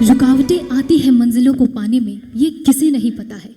रुकावटें आती हैं मंजिलों को पाने में, ये किसे नहीं पता है।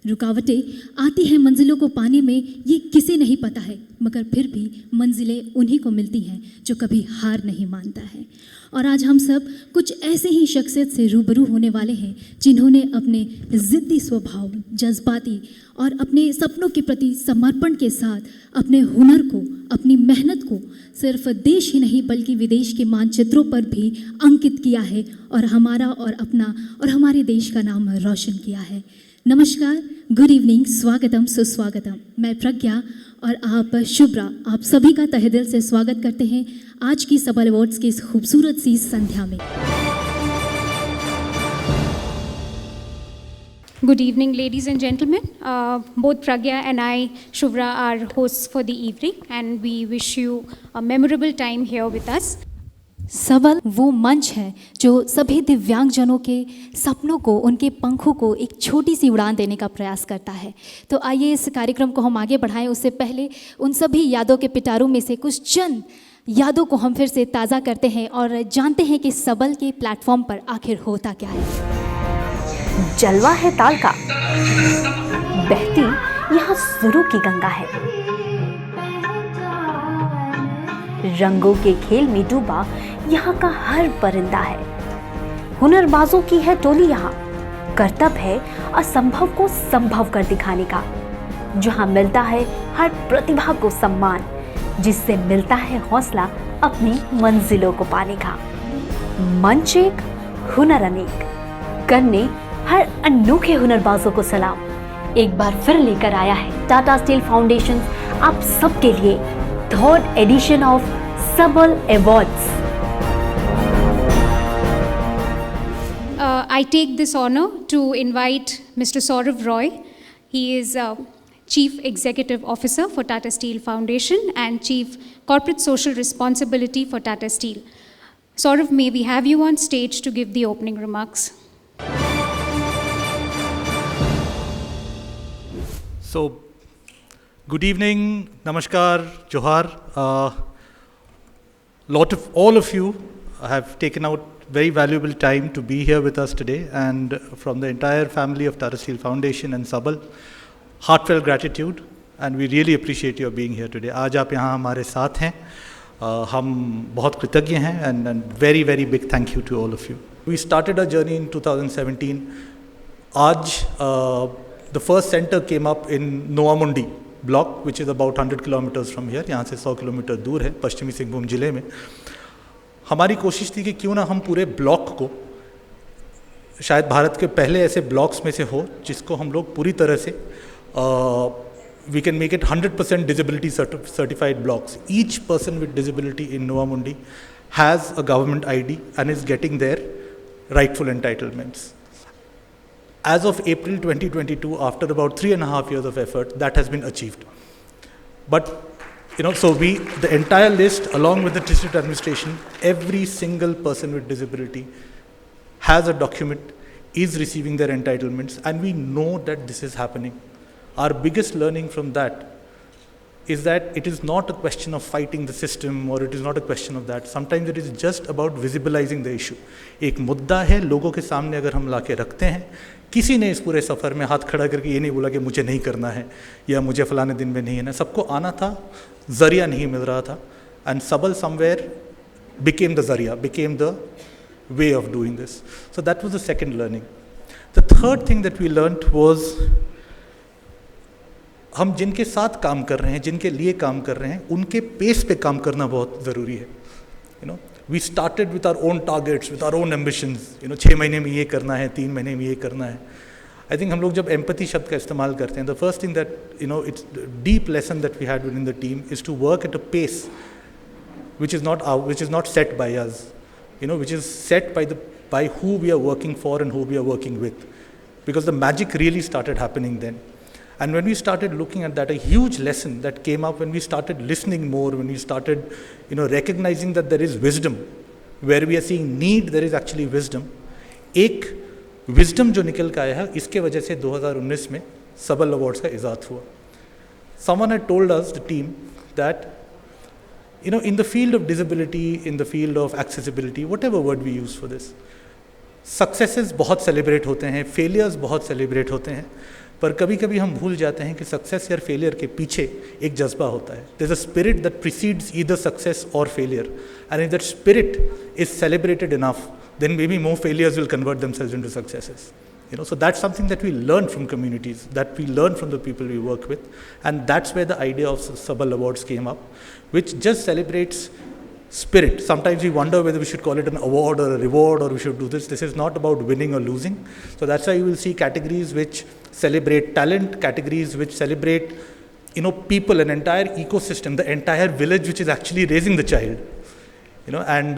रुकावटें आती हैं मंजिलों को पाने में, ये किसे नहीं पता है। मगर फिर भी मंजिलें उन्हीं को मिलती हैं जो कभी हार नहीं मानता है। और आज हम सब कुछ ऐसे ही शख्सियत से रूबरू होने वाले हैं जिन्होंने अपने ज़िद्दी स्वभाव, जज्बाती और अपने सपनों के प्रति समर्पण के साथ अपने हुनर को, अपनी मेहनत को सिर्फ देश ही नहीं बल्कि विदेश के मानचित्रों पर भी अंकित किया है और हमारा और अपना और हमारे देश का नाम रोशन किया है। नमस्कार, गुड इवनिंग, स्वागतम, सुस्वागतम। मैं प्रज्ञा और आप शुभ्रा, आप सभी का तहे दिल से स्वागत करते हैं आज की सबल अवार्ड्स की इस खूबसूरत सी संध्या में। Good evening, ladies and gentlemen. Both Pragya and I, Shubhra, are hosts for the evening, and we wish you a memorable time here with us. सबल वो मंच है जो सभी दिव्यांगजनों के सपनों को, उनके पंखों को एक छोटी सी उड़ान देने का प्रयास करता है। तो आइए इस कार्यक्रम को हम आगे बढ़ाएं। उससे पहले उन सभी यादों के पिटारों में से कुछ चंद यादों को हम फिर से ताज़ा करते हैं और जानते हैं कि सबल के प्लेटफॉर्म पर आखिर होता क्या है। जलवा है ताल का, बहती यहाँ सुरों की गंगा है। रंगों के खेल में डूबा यहाँ का हर परिंदा है। हुनरबाजों की है टोली यहाँ, कर्तव्य है असंभव को संभव कर दिखाने का। जहाँ मिलता है हर प्रतिभा को सम्मान, जिससे मिलता है हौसला अपनी मंजिलों को पाने का। मंच एक, हुनर अनेक, करने हर अनोखे हुनरबाजों को सलाम। एक बार फिर लेकर आया है टाटा स्टील फाउंडेशन आप सबके लिए थर्ड एडिशन ऑफ सबल awards. I take this honor to invite Mr. Saurav Roy. He is Chief Executive Officer for Tata Steel Foundation and Chief Corporate Social Responsibility for Tata Steel. Saurav, may we have you on stage to give the opening remarks? So, good evening, namaskar, johar. All of you have taken out very valuable time to be here with us today, and from the entire family of Tata Steel Foundation and Sabal, heartfelt gratitude, and we really appreciate your being here today. आज आप यहाँ हमारे साथ हैं, हम बहुत कृतज्ञ हैं, and very very big thank you to all of you. We started our journey in 2017. आज the first center came up in Noamundi block, which is about 100 kilometers from here. यहाँ से 100 किलोमीटर दूर है, पश्चिमी सिंहभूम जिले में। हमारी कोशिश थी कि क्यों ना हम पूरे ब्लॉक को, शायद भारत के पहले ऐसे ब्लॉक्स में से हो जिसको हम लोग पूरी तरह से we can make it 100% disability certified blocks. Each person with disability in Noamundi has a government ID and is getting their rightful entitlements. As of April 2022, after about 3.5 years of effort, that has been achieved. But, so the entire list, along with the district administration, every single person with disability has a document, is receiving their entitlements, and we know that this is happening. Our biggest learning from that is that it is not a question of fighting the system, or it is not a question of that. Sometimes it is just about visibilizing the issue. एक मुद्दा है, लोगों के सामने अगर हम लाके रखते हैं, किसी ने इस पूरे सफ़र में हाथ खड़ा करके ये नहीं बोला कि मुझे नहीं करना है या मुझे फलाने दिन में नहीं है ना, सबको आना था, ज़रिया नहीं मिल रहा था, and Sabal somewhere became the ज़रिया, became the way of doing this. So that was the second learning. The third thing that we learned was हम जिनके साथ काम कर रहे हैं, जिनके लिए काम कर रहे हैं, उनके पेस पे काम करना बहुत ज़रूरी है। We started with our own targets, with our own ambitions. 6 महीने में ये करना है, 3 महीने में ये करना है. I think हम लोग जब empathy शब्द का इस्तेमाल करते हैं, the first thing that, it's the deep lesson that we had within the team is to work at a pace which is not set by us, which is set by who we are working for and who we are working with. Because the magic really started happening then. And when we started looking at that, a huge lesson that came up when we started listening more, when we started, recognizing that there is wisdom. Where we are seeing need, there is actually wisdom. एक wisdom जो निकल के आया है, इसके वजह से 2019 में सबल अवार्ड्स का इजाद हुआ. Someone had told us, the team, that in the field of disability, in the field of accessibility, whatever word we use for this, successes बहुत सेलिब्रेट होते हैं, फेलियर्स बहुत सेलिब्रेट होते हैं, पर कभी कभी हम भूल जाते हैं कि सक्सेस या फेलियर के पीछे एक जज्बा होता है. There is a spirit that precedes either success or failure, and if that spirit is celebrated enough, then maybe more failures will convert themselves into successes. So that's something that we learn from communities, that we learn from the people we work with, and that's where the idea of Sabal Awards came up, which just celebrates spirit. Sometimes we wonder whether we should call it an award or a reward, or we should do this. This is not about winning or losing. So that's why you will see categories which celebrate talent, categories which celebrate, people, an entire ecosystem, the entire village which is actually raising the child. And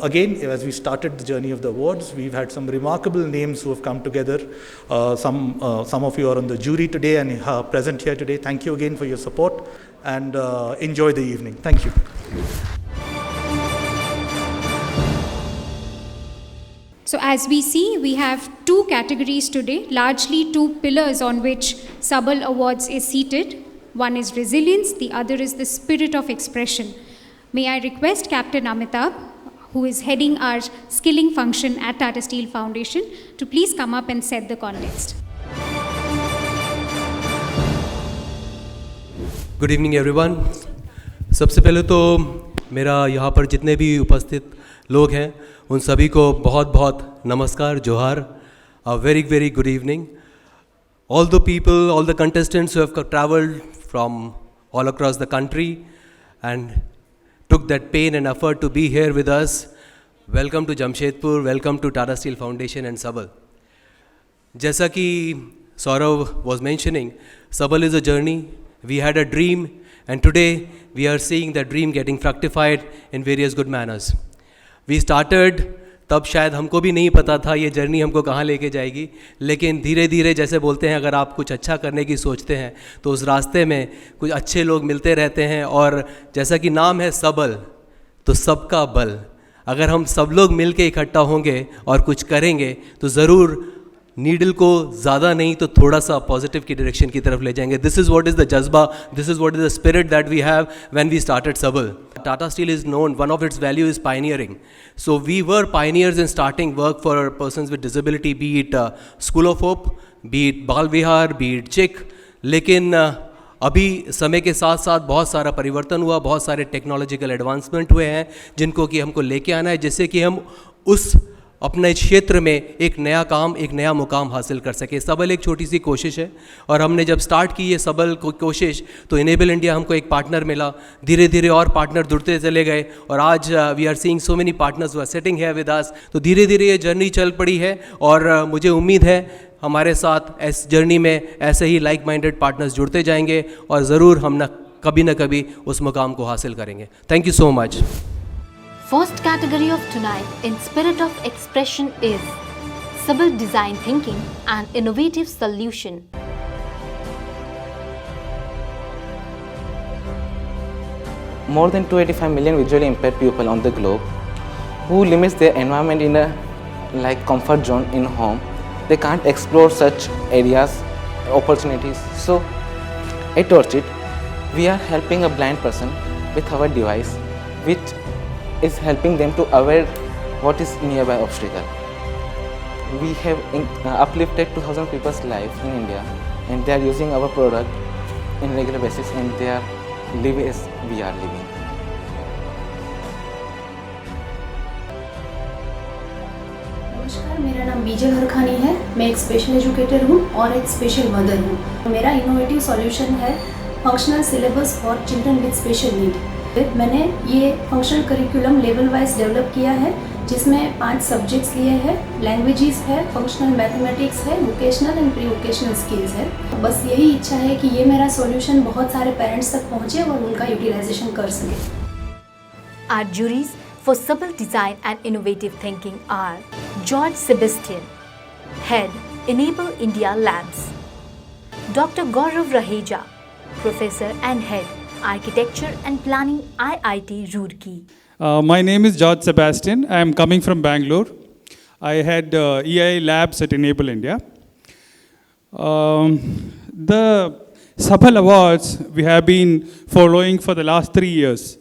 again, as we started the journey of the awards, we've had some remarkable names who have come together. Some of you are on the jury today and present here today. Thank you again for your support, and enjoy the evening. Thank you. So as we see, we have two categories today, largely two pillars on which Sabal Awards is seated. One is resilience, the other is the spirit of expression. May I request Captain Amitabh, who is heading our skilling function at Tata Steel Foundation, to please come up and set the context. Good evening everyone. सबसे पहले तो मेरा यहाँ पर जितने भी उपस्थित लोग हैं उन सभी को बहुत बहुत नमस्कार, जोहार, a very good evening. All the people, all the contestants who have traveled from all across the country and took that pain and effort to be here with us. Welcome to Jamshedpur, welcome to Tata Steel Foundation and Sabal. जैसा कि Saurav was mentioning, Sabal is a journey. We had a dream, and today we are seeing that dream getting fructified in various good manners. We started, तब शायद हमको भी नहीं पता था ये जर्नी हमको कहाँ लेके जाएगी, लेकिन धीरे धीरे, जैसे बोलते हैं, अगर आप कुछ अच्छा करने की सोचते हैं तो उस रास्ते में कुछ अच्छे लोग मिलते रहते हैं. और जैसा कि नाम है सबल, तो सबका बल. अगर हम सब लोग मिल के इकट्ठा होंगे और कुछ करेंगे तो ज़रूर नीडल को ज़्यादा नहीं तो थोड़ा सा पॉजिटिव की डायरेक्शन की तरफ ले जाएंगे. This is what is the जज्बा, this is what is the spirit that we have when we started Sabal. Tata Steel is known, one of its value is pioneering. So we were pioneers in starting work for persons with disability, be it School of Hope, be it Bal Vihar, be it CHIC. लेकिन अभी समय के साथ साथ बहुत सारा परिवर्तन हुआ, बहुत सारे टेक्नोलॉजिकल एडवांसमेंट हुए हैं जिनको कि हमको लेके आना है, जिससे कि हम उस अपने क्षेत्र में एक नया काम, एक नया मुकाम हासिल कर सके. सबल एक छोटी सी कोशिश है, और हमने जब स्टार्ट की ये सबल कोशिश तो इनेबल इंडिया हमको एक पार्टनर मिला. धीरे धीरे और पार्टनर जुड़ते चले गए, और आज we are seeing so many partners who are sitting here with us. तो धीरे धीरे ये जर्नी चल पड़ी है, और मुझे उम्मीद है हमारे साथ इस जर्नी में ऐसे ही लाइक माइंडेड पार्टनर्स जुड़ते जाएंगे, और ज़रूर हम न कभी उस मुकाम को हासिल करेंगे. Thank you so much. First category of tonight in spirit of expression is Sabal Design Thinking and Innovative Solution. More than 285 million visually impaired people on the globe who limits their environment in a comfort zone in home. They can't explore such areas, opportunities. So at Orchid, we are helping a blind person with our device, which is helping them to aware what is nearby obstacle. We have uplifted 2,000 people's life in India, and they are using our product in regular basis, and they are living as we are living. नमस्कार, मेरा नाम बीजल हरखानी है. मैं एक special educator हूँ और एक special mother हूँ. मेरा इनोवेटिव सॉल्यूशन है functional syllabus for children with special need. मैंने ये functional curriculum level wise develop किया है, जिसमें 5 सब्जेक्ट्स लिए हैं. लैंग्वेजेस है, फंक्शनल मैथमेटिक्स है, vocational and pre vocational skills है. बस यही इच्छा है कि ये मेरा सॉल्यूशन बहुत सारे पेरेंट्स तक पहुँचे और उनका यूटिलाइजेशन कर सके. Our juries for Sabal Design and Innovative Thinking are George Sebastian, Head, Enable India Labs; Dr. Gaurav Raheja, Professor and Head, Architecture and Planning, IIT Roorkee. My name is George Sebastian. I am coming from Bangalore. I had EI Labs at Enable India. The Sabal Awards we have been following for the last 3 years.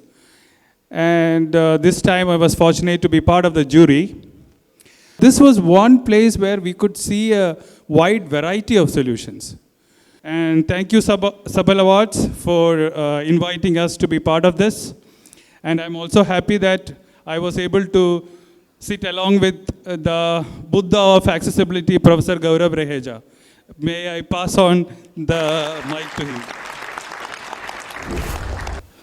And this time I was fortunate to be part of the jury. This was one place where we could see a wide variety of solutions. And thank you, Sabal Awards, for inviting us to be part of this. And I'm also happy that I was able to sit along with the Buddha of accessibility, Professor Gaurav Reheja. May I pass on the mic to him?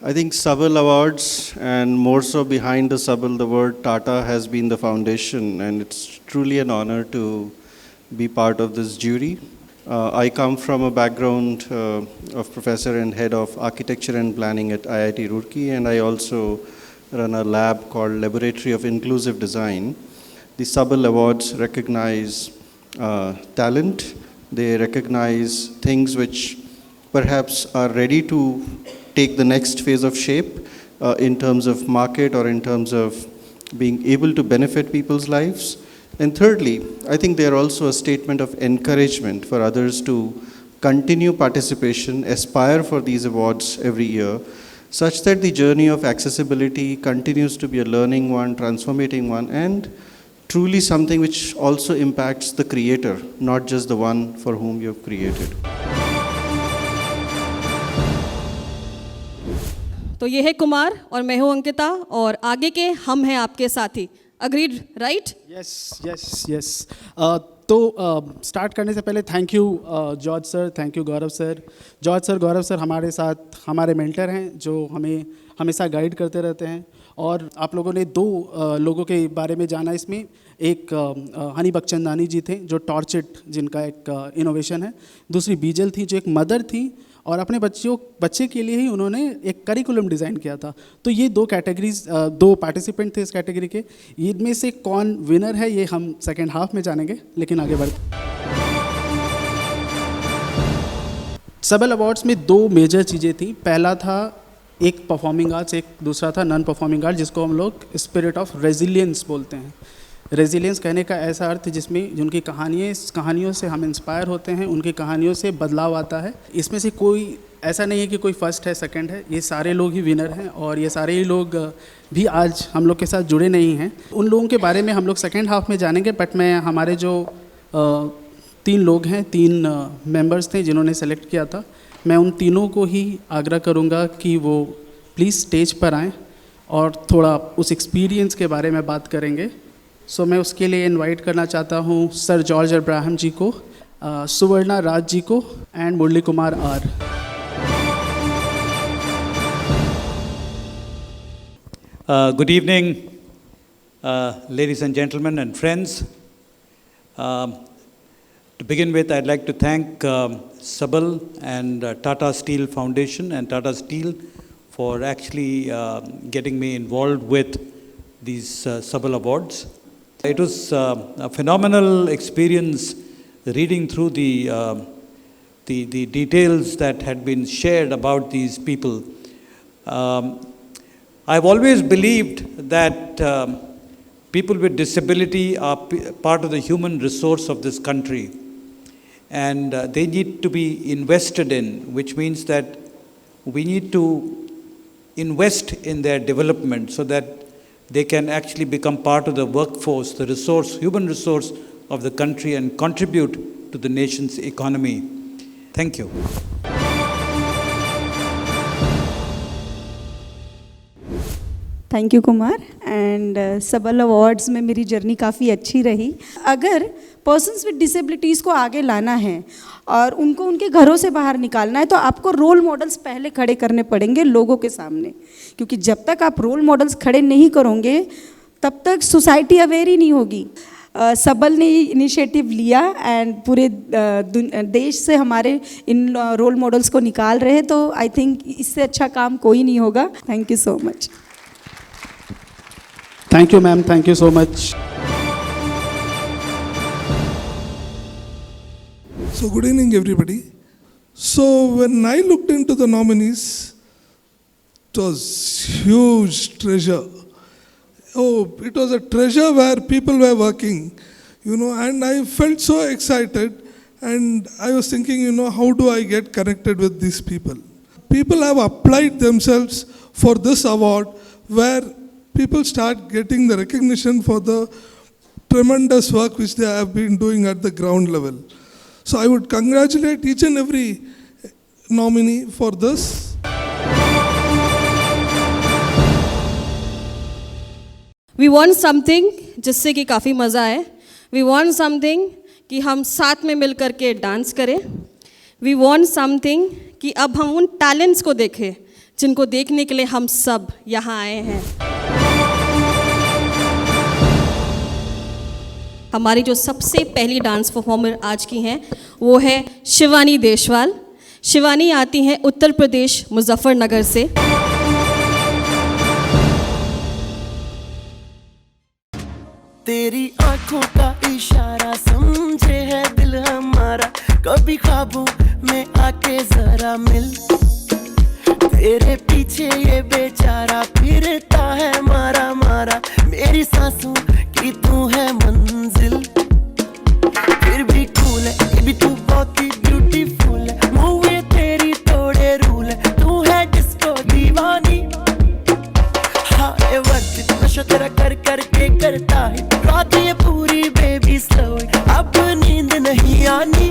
I think Sabal Awards, and more so behind the Sabal, the word Tata has been the foundation, and it's truly an honor to be part of this jury. I come from a background of professor and head of architecture and planning at IIT Roorkee, and I also run a lab called Laboratory of Inclusive Design. The Sabal Awards recognize talent. They recognize things which perhaps are ready to take the next phase of shape in terms of market or in terms of being able to benefit people's lives. And thirdly, I think they are also a statement of encouragement for others to continue participation, aspire for these awards every year, such that the journey of accessibility continues to be a learning one, transformating one, and truly something which also impacts the creator, not just the one for whom you have created. तो ये है कुमार और मैं हूँ अंकिता और आगे के हम हैं आपके साथी. Agreed, right? यस. तो स्टार्ट करने से पहले thank you George sir, thank you Gaurav sir. George sir, Gaurav sir हमारे साथ हमारे मेंटर हैं जो हमें हमेशा गाइड करते रहते हैं. और आप लोगों ने दो लोगों के बारे में जाना इसमें. एक हनी बख्शंदानी जी थे जो टॉर्चिट जिनका एक इनोवेशन है. दूसरी बीजल थी जो एक मदर थी और अपने बच्चे के लिए ही उन्होंने एक करिकुलम डिज़ाइन किया था. तो ये दो कैटेगरीज, दो पार्टिसिपेंट थे इस कैटेगरी के. इनमें से कौन विनर है ये हम सेकेंड हाफ में जानेंगे, लेकिन आगे बढ़. सबल अवार्ड्स में दो मेजर चीज़ें थी. पहला था एक परफॉर्मिंग आर्ट्स, एक दूसरा था नॉन परफॉर्मिंग आर्ट्स, जिसको हम लोग स्पिरिट ऑफ रेजिलियंस बोलते हैं. रेजिलियंस कहने का ऐसा अर्थ जिसमें जिनकी कहानियों से हम इंस्पायर होते हैं, उनकी कहानियों से बदलाव आता है. इसमें से कोई ऐसा नहीं है कि कोई फर्स्ट है, सेकंड है. ये सारे लोग ही विनर हैं और ये सारे ही लोग भी आज हम लोग के साथ जुड़े नहीं हैं. उन लोगों के बारे में हम लोग सेकंड हाफ में जानेंगे. बट मैं हमारे जो 3 लोग हैं, 3 मेंबर्स थे जिन्होंने सेलेक्ट किया था, मैं उन तीनों को ही आग्रह करूँगा कि वो प्लीज़ स्टेज पर आएँ और थोड़ा उस एक्सपीरियंस के बारे में बात करेंगे. सो मैं उसके लिए इनवाइट करना चाहता हूँ सर जॉर्ज अब्राहम जी को, सुवर्णा राज जी को and Murali Kumar R. Good evening, ladies and gentlemen and friends. To begin with, I'd like to thank Sabal and Tata Steel Foundation and Tata Steel for actually getting me involved with these Sabal Awards. It was a phenomenal experience reading through the details that had been shared about these people. I've always believed that people with disability are part of the human resource of this country, and they need to be invested in, which means that we need to invest in their development so that they can actually become part of the workforce, the resource, human resource of the country, and contribute to the nation's economy. Thank you. Thank you Kumar. And सबल awards में मेरी journey काफ़ी अच्छी रही. अगर persons with disabilities को आगे लाना है और उनको उनके घरों से बाहर निकालना है तो आपको रोल मॉडल्स पहले खड़े करने पड़ेंगे लोगों के सामने, क्योंकि जब तक आप रोल मॉडल्स खड़े नहीं करोगे तब तक सोसाइटी अवेयर ही नहीं होगी. सबल ने इनिशिएटिव लिया एंड पूरे देश से हमारे इन रोल मॉडल्स को निकाल रहे, तो आई थिंक इससे अच्छा काम कोई नहीं होगा. Thank you so much. Thank you ma'am, thank you so much. So good evening everybody. So when I looked into the nominees, it was huge treasure. Oh, it was a treasure where people were working, and I felt so excited, and I was thinking, how do I get connected with these people? People have applied themselves for this award where people start getting the recognition for the tremendous work which they have been doing at the ground level. So I would congratulate each and every nominee for this. We want something जिससे कि काफ़ी मज़ा आए. We want something कि हम साथ में मिल कर के डांस करें. We want something कि अब हम उन टैलेंट्स को देखें जिनको देखने के लिए हम सब यहाँ आए हैं. हमारी जो सबसे पहली डांस परफॉर्मर आज की हैं वो है शिवानी देशवाल. शिवानी आती हैं उत्तर प्रदेश मुजफ्फरनगर से. तेरी आंखों का इशारा समझे है दिल हमारा, कभी ख्वाबों में आके जरा मिल. तेरे पीछे ये बेचारा फिरता है मारा मारा, मेरी सांसों की तू है मंजिल. फिर भी कूल है, ये भी तू बहुत ही ब्यूटीफुल है. मूवी तेरी तोड़े रूल है, तू है डिस्को दीवानी. हाँ ये वर्जित नशा तेरा कर कर के करता है रात ये पूरी बेबी स्लो. अब नींद नहीं आनी.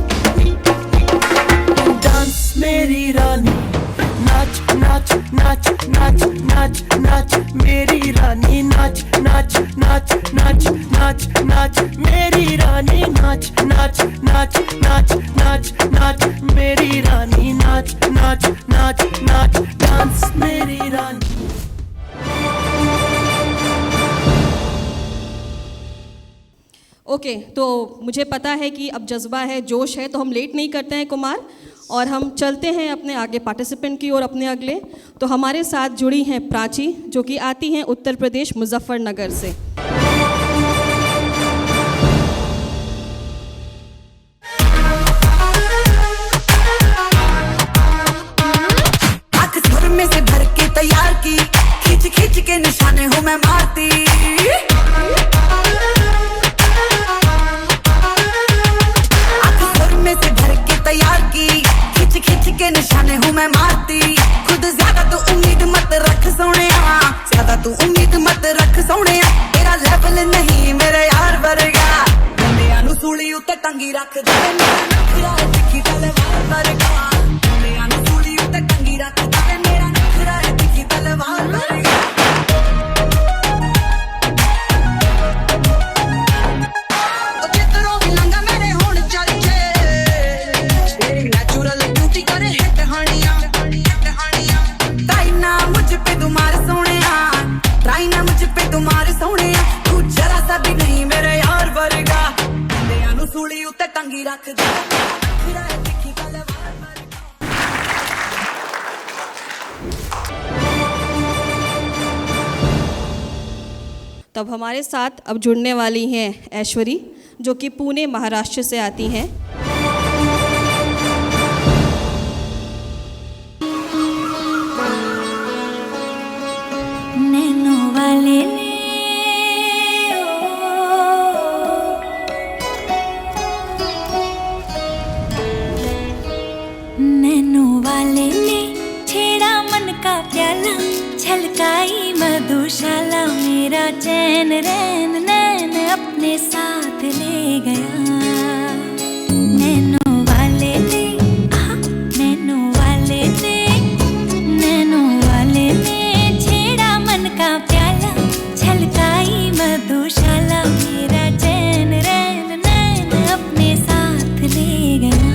डांस मेरी रानी, नाच नाच नाच नाच नाच नाच मेरी रानी, नाच नाच नाच नाच नाच नाच मेरी रानी, नाच नाच नाच नाच नाच नाच मेरी रानी, नाच नाच नाच नाच डांस मेरी रानी. ओके, तो मुझे पता है कि अब जज्बा है, जोश है, तो हम लेट नहीं करते हैं कुमार, और हम चलते हैं अपने आगे पार्टिसिपेंट की ओर अपने अगले. तो हमारे साथ जुड़ी हैं प्राची, जो कि आती हैं उत्तर प्रदेश मुजफ्फरनगर से. आँख सुर में से भर के तैयार की, खींच खींच के निशाने हूँ मैं मारती. के निशाने हूँ मैं मारती. खुद ज्यादा तू उम्मीद मत रख सोनिया, ज्यादा तू उम्मीद मत रख सोनिया. तेरा लेवल नहीं मेरे यार वर्गा, बंदियां नू सूली उत्ते टंगी रख दे. मेरा नखरा है दिखी तलवार वर्गा, बंदियां नू सूली उत्ते टंगी रख दे. मेरा नखरा है दिखी तलवार वर्गा. तब हमारे साथ अब जुड़ने वाली हैं ऐश्वरी, जो कि पुणे महाराष्ट्र से आती हैं. नैनो वाले नैनो वाले ने छेड़ा मन का प्याला, छलकाई मधुशाला. मेरा चैन रैन नैन अपने साथ ले गया. नैनो वाले ने, नैनो वाले ने, नैनो वाले ने छेड़ा मन का प्याला, छलकाई मधुशाला. मेरा चैन रैन नैन अपने साथ ले गया.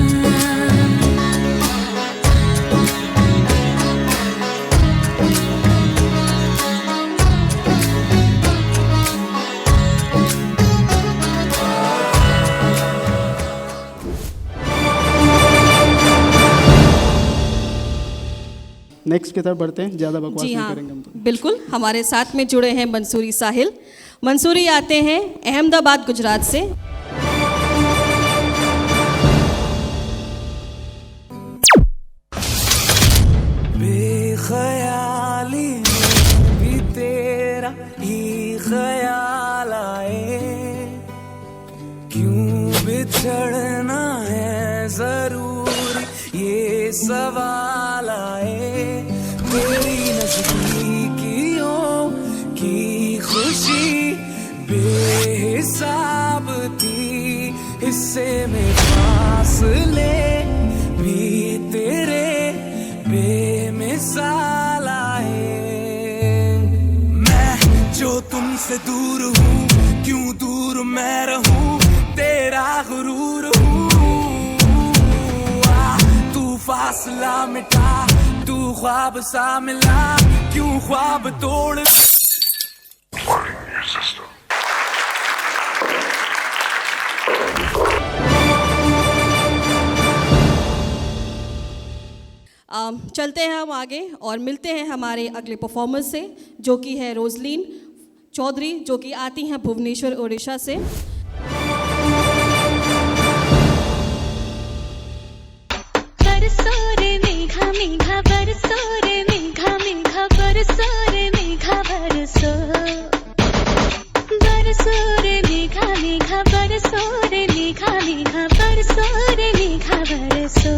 नेक्स्ट की तरफ बढ़ते हैं, ज़्यादा बकवास जी नहीं हाँ, करेंगे हम तो. बिल्कुल. हमारे साथ में जुड़े हैं मंसूरी साहिल. मंसूरी आते हैं अहमदाबाद गुजरात से. बेख्याली भी तेरा ही ख्याल आए, क्यों बिछड़ना है जरूरी ये सवाल आए. मेरी नजदीकियों की खुशी बेहिसाब थी, हिस्से में फासले भी तेरे बेमिसाल आए। मैं जो तुमसे दूर हूँ, क्यों दूर मैं रहूं, तेरा गुरूर हूँ। तू फासला मिटा, तू ख्वाब सा मिला, क्यों ख्वाब तोड़। चलते हैं हम आगे और मिलते हैं हमारे अगले परफॉर्मर से, जो कि है रोजलीन चौधरी, जो कि आती हैं भुवनेश्वर उड़ीसा से। बरसो रे मेघा मेघा बरसो रे मेघा मेघा बरसो रे मेघा बरसो। बरसो रे मेघा मेघा बरसो रे मेघा मेघा बरसो रे मेघा बरसो।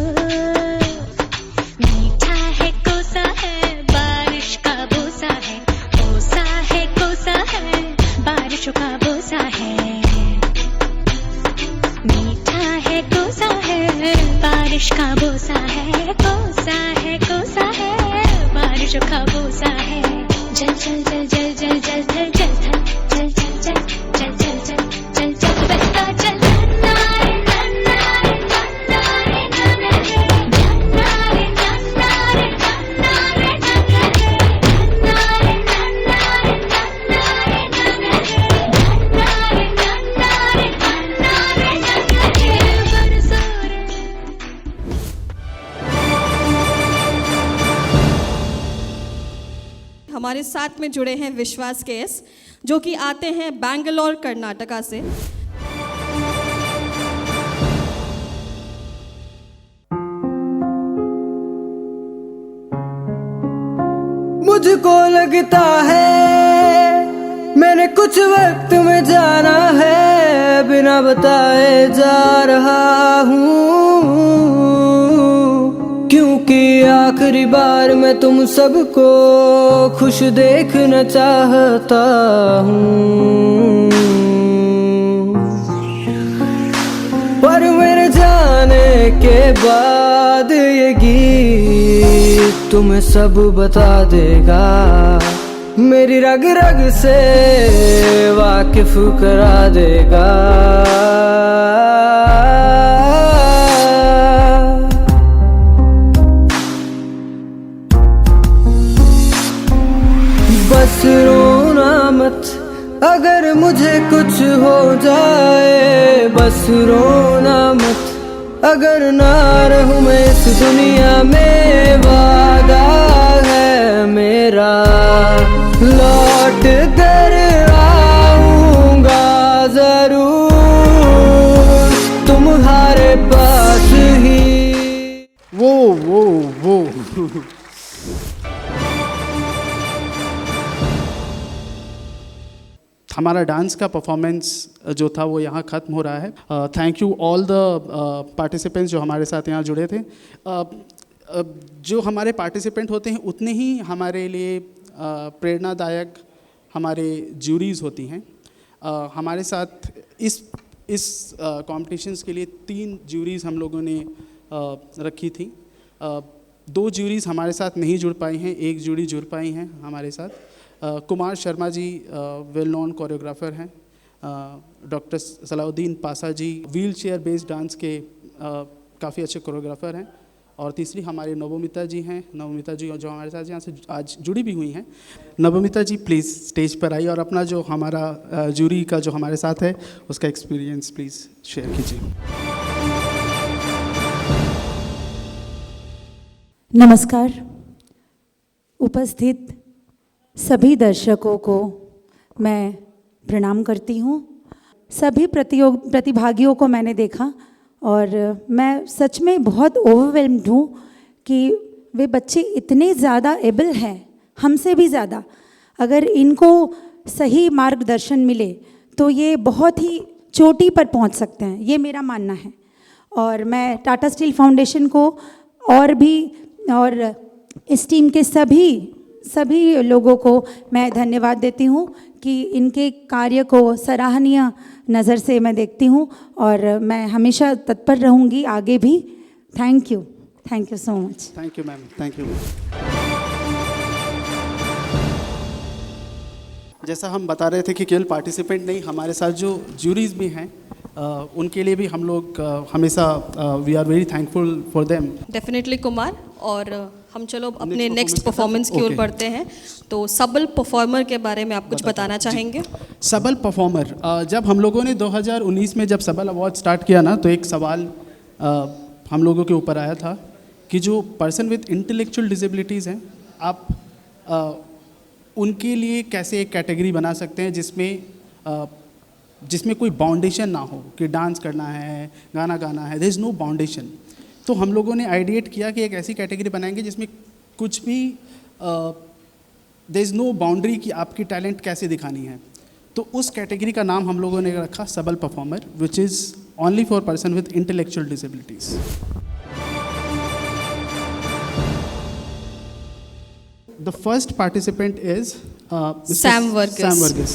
मीठा है कोसा है बारिश का बोसा है, बोसा है कोसा है बारिशों का बोसा है। मीठा है कोसा है बारिश का बोसा है, कोसा है कोसा है बारिशों का बोसा है। जल जल जल जल जल जल जल जल जल जल जल जल जल जल जल जल बहता जल। हमारे साथ में जुड़े हैं विश्वास केएस, जो कि आते हैं बैंगलोर कर्नाटका से। मुझको लगता है मैंने कुछ वक्त में जाना है, बिना बताए जा रहा हूँ, क्योंकि आखिरी बार मैं तुम सबको खुश देखना चाहता हूँ। पर मेरे जाने के बाद ये गीत तुम्हें सब बता देगा, मेरी रग रग से वाकिफ करा देगा। बस रोना मत अगर मुझे कुछ हो जाए, बस रोना मत अगर ना रहूं मैं इस दुनिया में। वादा है मेरा लौट कर आऊंगा जरूर तुम्हारे पास ही। वो हमारा डांस का परफॉर्मेंस जो था वो यहाँ ख़त्म हो रहा है। Thank you all the participants जो हमारे साथ यहाँ जुड़े थे। जो हमारे पार्टिसिपेंट होते हैं उतने ही हमारे लिए प्रेरणादायक हमारे ज्यूरीज़ होती हैं। हमारे साथ इस कॉम्पिटिशन्स के लिए 3 ज्यूरीज़ हम लोगों ने रखी थी। 2 ज्यूरीज़ हमारे साथ नहीं जुड़ पाई हैं, 1 ज्यूरी जुड़ पाई हैं हमारे साथ। Kumar Sharma ji well known choreographer हैं। डॉक्टर सलाउद्दीन पासा जी व्हील चेयर बेस्ड डांस के काफ़ी अच्छे कोरियोग्राफर हैं। और तीसरी हमारी नवमिता जी हैं। नवमिता जी जो हमारे साथ यहाँ से आज जुड़ी भी हुई हैं। नवमिता जी प्लीज़ स्टेज पर आइए और अपना जो हमारा जूरी का जो हमारे साथ है उसका एक्सपीरियंस प्लीज़ शेयर कीजिए। नमस्कार। उपस्थित सभी दर्शकों को मैं प्रणाम करती हूँ। सभी प्रतिभागियों को मैंने देखा और मैं सच में बहुत ओवरवेल्म्ड हूँ कि वे बच्चे इतने ज़्यादा एबल हैं, हमसे भी ज़्यादा। अगर इनको सही मार्गदर्शन मिले तो ये बहुत ही चोटी पर पहुँच सकते हैं, ये मेरा मानना है। और मैं टाटा स्टील फाउंडेशन को और इस टीम के सभी लोगों को मैं धन्यवाद देती हूँ कि इनके कार्य को सराहनीय नज़र से मैं देखती हूँ और मैं हमेशा तत्पर रहूँगी आगे भी। Thank you so much. Thank you ma'am, thank you. जैसा हम बता रहे थे कि केवल पार्टिसिपेंट नहीं, हमारे साथ जो ज्यूरीज भी हैं उनके लिए भी हम लोग हमेशा we are very thankful for them. Definitely Kumar, और हम चलो अपने नेक्स्ट परफॉर्मेंस की ओर बढ़ते हैं। तो सबल परफॉर्मर के बारे में आप कुछ बताना चाहेंगे? सबल परफॉर्मर, जब हम लोगों ने 2019 में जब सबल अवार्ड स्टार्ट किया ना, तो एक सवाल हम लोगों के ऊपर आया था कि जो पर्सन विद इंटेलेक्चुअल डिसेबिलिटीज़ हैं, आप उनके लिए कैसे एक कैटेगरी बना सकते हैं जिसमें कोई बाउंडेशन ना हो कि डांस करना है, गाना गाना है, देयर इज़ नो बाउंडेशन। तो हम लोगों ने आइडिएट किया कि एक ऐसी कैटेगरी बनाएंगे जिसमें कुछ भी देयर इज़ नो बाउंड्री कि आपकी टैलेंट कैसे दिखानी है। तो उस कैटेगरी का नाम हम लोगों ने रखा सबल performer, which is only for person with intellectual disabilities. The first participant is Sam Varghese. Sam Varghese.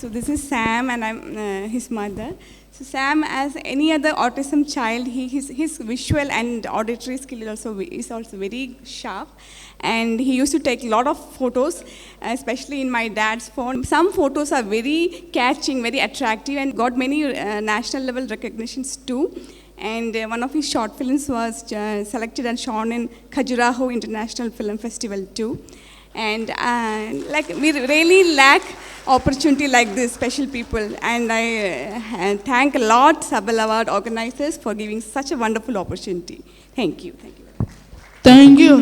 So this is Sam, and I'm his mother. So Sam, as any other autism child, his visual and auditory skill is also very sharp, and he used to take a lot of photos, especially in my dad's phone. Some photos are very catching, very attractive, and got many national level recognitions too. And one of his short films was selected and shown in Khajuraho International Film Festival too. And like we really lack opportunity like this, special people. And I thank a lot Sabal Award organizers for giving such a wonderful opportunity. Thank you. Thank you. Thank you.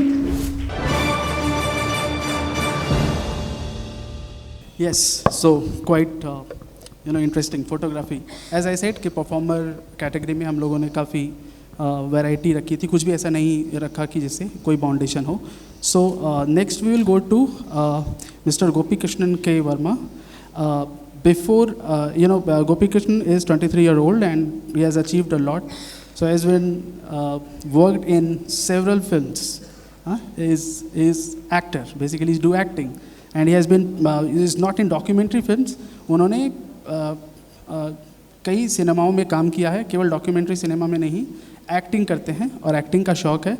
Yes, so quite interesting photography. As I said कि performer category में हम लोगों ने काफ़ी variety रखी थी, कुछ भी ऐसा नहीं रखा कि जिससे कोई बाउंडेशन हो। So next we will go to Mr. Gopi Krishnan K. Verma. Before Gopi Krishnan is 23-year-old and he has achieved a lot. So he has been worked in several films. He is actor, basically he's do acting, and he has been he is not in documentary films. उन्होंने कई सिनेमाओं में काम किया है, केवल documentary cinema में नहीं, acting करते हैं और एक्टिंग का शौक़ है।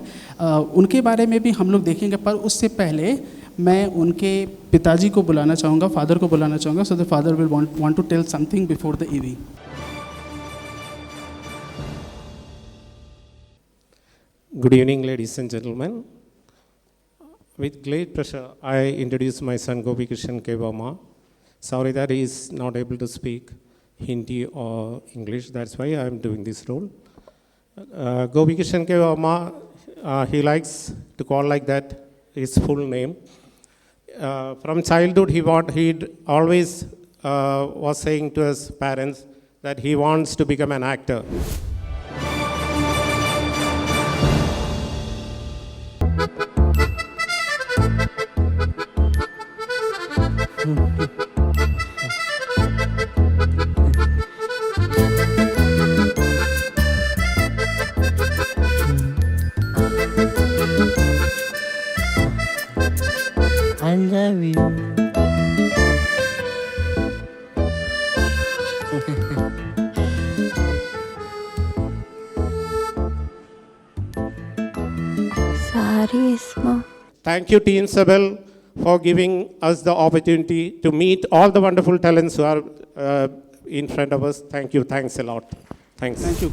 उनके बारे में भी हम लोग देखेंगे, पर उससे पहले मैं उनके पिताजी को बुलाना चाहूँगा, फादर को बुलाना चाहूँगा, so the father will want to tell something before the evening. Good evening, ladies and gentlemen. With great pleasure, I introduce my son Gopi Krishnan K. Verma. Sorry that he is not able to speak Hindi or English, that's why I am doing this role. Gopi Krishnan K. Verma, he likes to call like that his full name. From childhood, he always was saying to his parents that he wants to become an actor. I love you. Thank you, Team Sabal, for giving us the opportunity to meet all the wonderful talents who are in front of us. Thank you. Thanks a lot. Thanks. Thank you.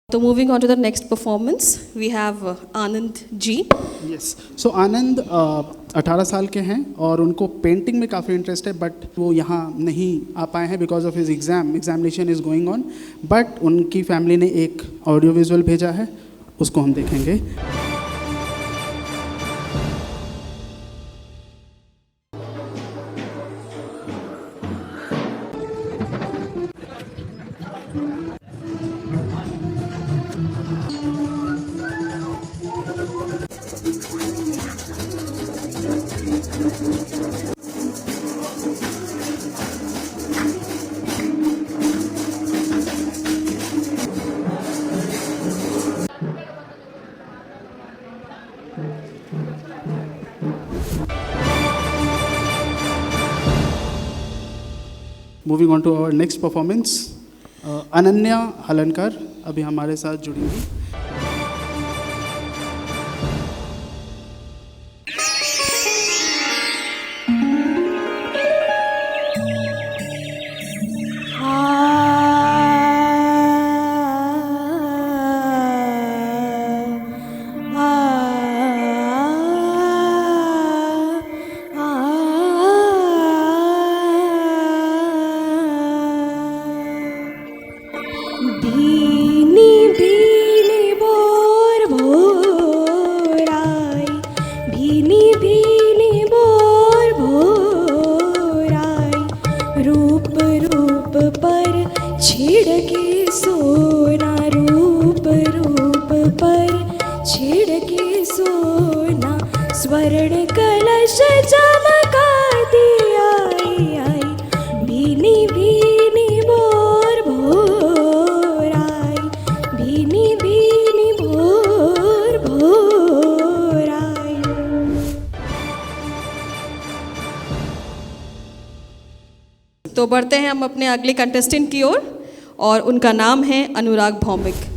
So moving on to the next performance, we have Anand Ji. Yes. So आनंद 18 साल के हैं और उनको painting में काफ़ी interest है, but वो यहाँ नहीं आ पाए हैं because of his examination is going on. But उनकी फैमिली ने एक ऑडियो विजुअल भेजा है, उसको हम देखेंगे। Moving on to our next performance, Ananya Halankar अभी हमारे साथ जुड़ेंगी। स्वर्ण कलश चमका दिया आई, भीनी भीनी भोर भोर आई, भीनी भीनी भोर भोर आई। तो बढ़ते हैं हम अपने अगले कंटेस्टेंट की ओर और उनका नाम है अनुराग भौमिक।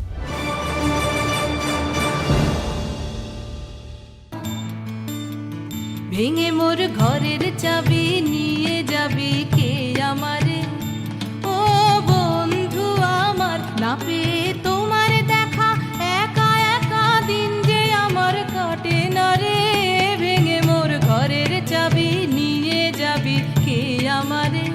ভেঙে মোর ঘরের চাবি নিয়ে যাবি কে আমারে, ও বন্ধু আমার না পেয়ে তোমার দেখা, একা একা দিন যে আমার কাটে না রে। ভেঙে মোর ঘরের চাবি নিয়ে যাবি কে আমারে।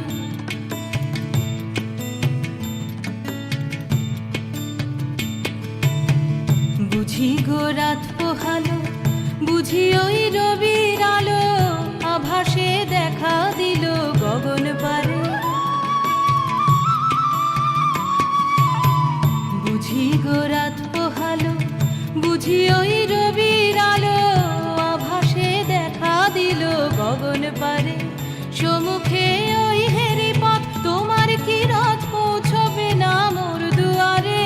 বুঝি গো রাত পোহালো, বুঝি ওই রবির আলো, আভাসে দেখা দিল গগন পারে। বুঝি গো রাত পোহালো, বুঝি ওই রবির আলো, আভাসে দেখা দিল গগন পারে। সম্মুখে ওই হেরি পথ, তোমার কি রথ পৌঁছবে না মোর দুয়ারে।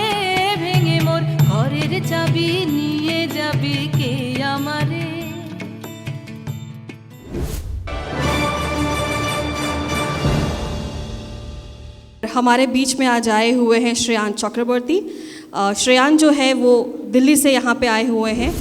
ভেঙে মোর ঘরের চাবি নিয়ে যাবি কে আমারে। हमारे बीच में आज आए हुए हैं श्रेयान चक्रवर्ती। श्रेयान जो है वो दिल्ली से यहाँ पे आए हुए हैं।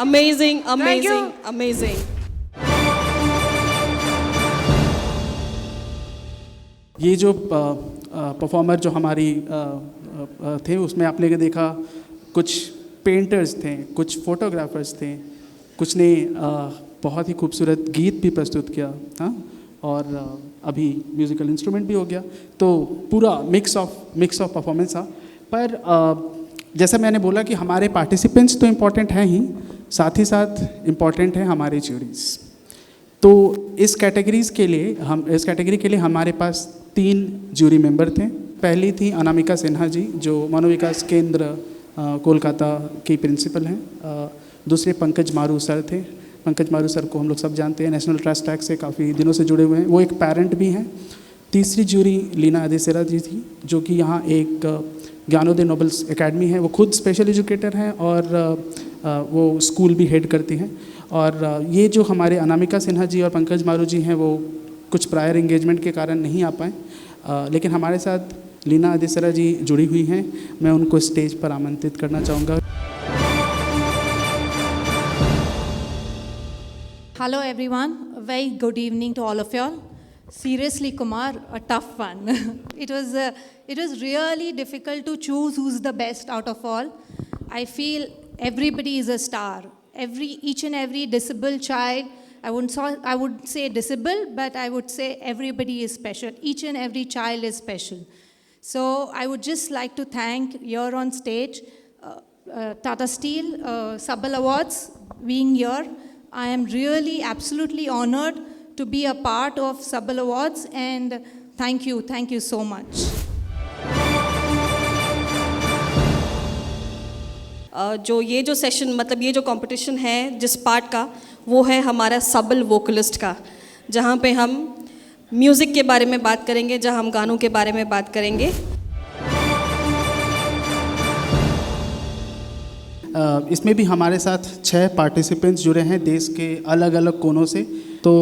Amazing, amazing, amazing. ये जो परफॉर्मर जो हमारी थे उसमें आपने देखा कुछ पेंटर्स थे, कुछ फोटोग्राफर्स थे, कुछ ने बहुत ही खूबसूरत गीत भी प्रस्तुत किया, हाँ, और अभी म्यूज़िकल इंस्ट्रूमेंट भी हो गया। तो पूरा मिक्स ऑफ परफॉर्मेंस था। पर जैसा मैंने बोला कि हमारे पार्टिसिपेंट्स तो इम्पॉर्टेंट हैं ही, साथ ही साथ इम्पॉर्टेंट है हमारे ज्यूरीज। तो इस कैटेगरी के लिए हमारे पास 3 ज्यूरी मेंबर थे। पहली थी अनामिका सिन्हा जी जो मनोविकास केंद्र कोलकाता की प्रिंसिपल हैं। दूसरे पंकज मारू सर थे। पंकज मारू सर को हम लोग सब जानते हैं, नेशनल ट्रस्ट एक्ट से काफ़ी दिनों से जुड़े हुए हैं, वो एक पेरेंट भी हैं। तीसरी ज्यूरी लीना अदेसेरा जी थी जो कि यहाँ एक ज्ञानोदय नोबल्स एकेडमी है, वो खुद स्पेशल एजुकेटर हैं और वो स्कूल भी हेड करती हैं। और ये जो हमारे अनामिका सिन्हा जी और पंकज मारू जी हैं वो कुछ प्रायर एंगेजमेंट के कारण नहीं आ पाए, लेकिन हमारे साथ लीना अदेसेरा जी जुड़ी हुई हैं। मैं उनको स्टेज पर आमंत्रित करना चाहूँगा। Hello everyone, very good evening to all of you all. Seriously, Kumar, a tough one. It was really difficult to choose who's the best out of all. I feel everybody is a star. Each and every disabled child, I would say disabled, but I would say everybody is special. Each and every child is special. So I would just like to thank here on stage Tata Steel, Sabal Awards being here. I am really absolutely honored to be a part of Sabal Awards, and thank you so much. जो session मतलब ये जो competition है जिस part का वो है हमारा सबल वोकलिस्ट का, जहाँ पे हम म्यूज़िक के बारे में बात करेंगे, जहाँ हम गानों के बारे में बात करेंगे। इसमें भी हमारे साथ 6 पार्टिसिपेंट्स जुड़े हैं देश के अलग अलग कोनों से। तो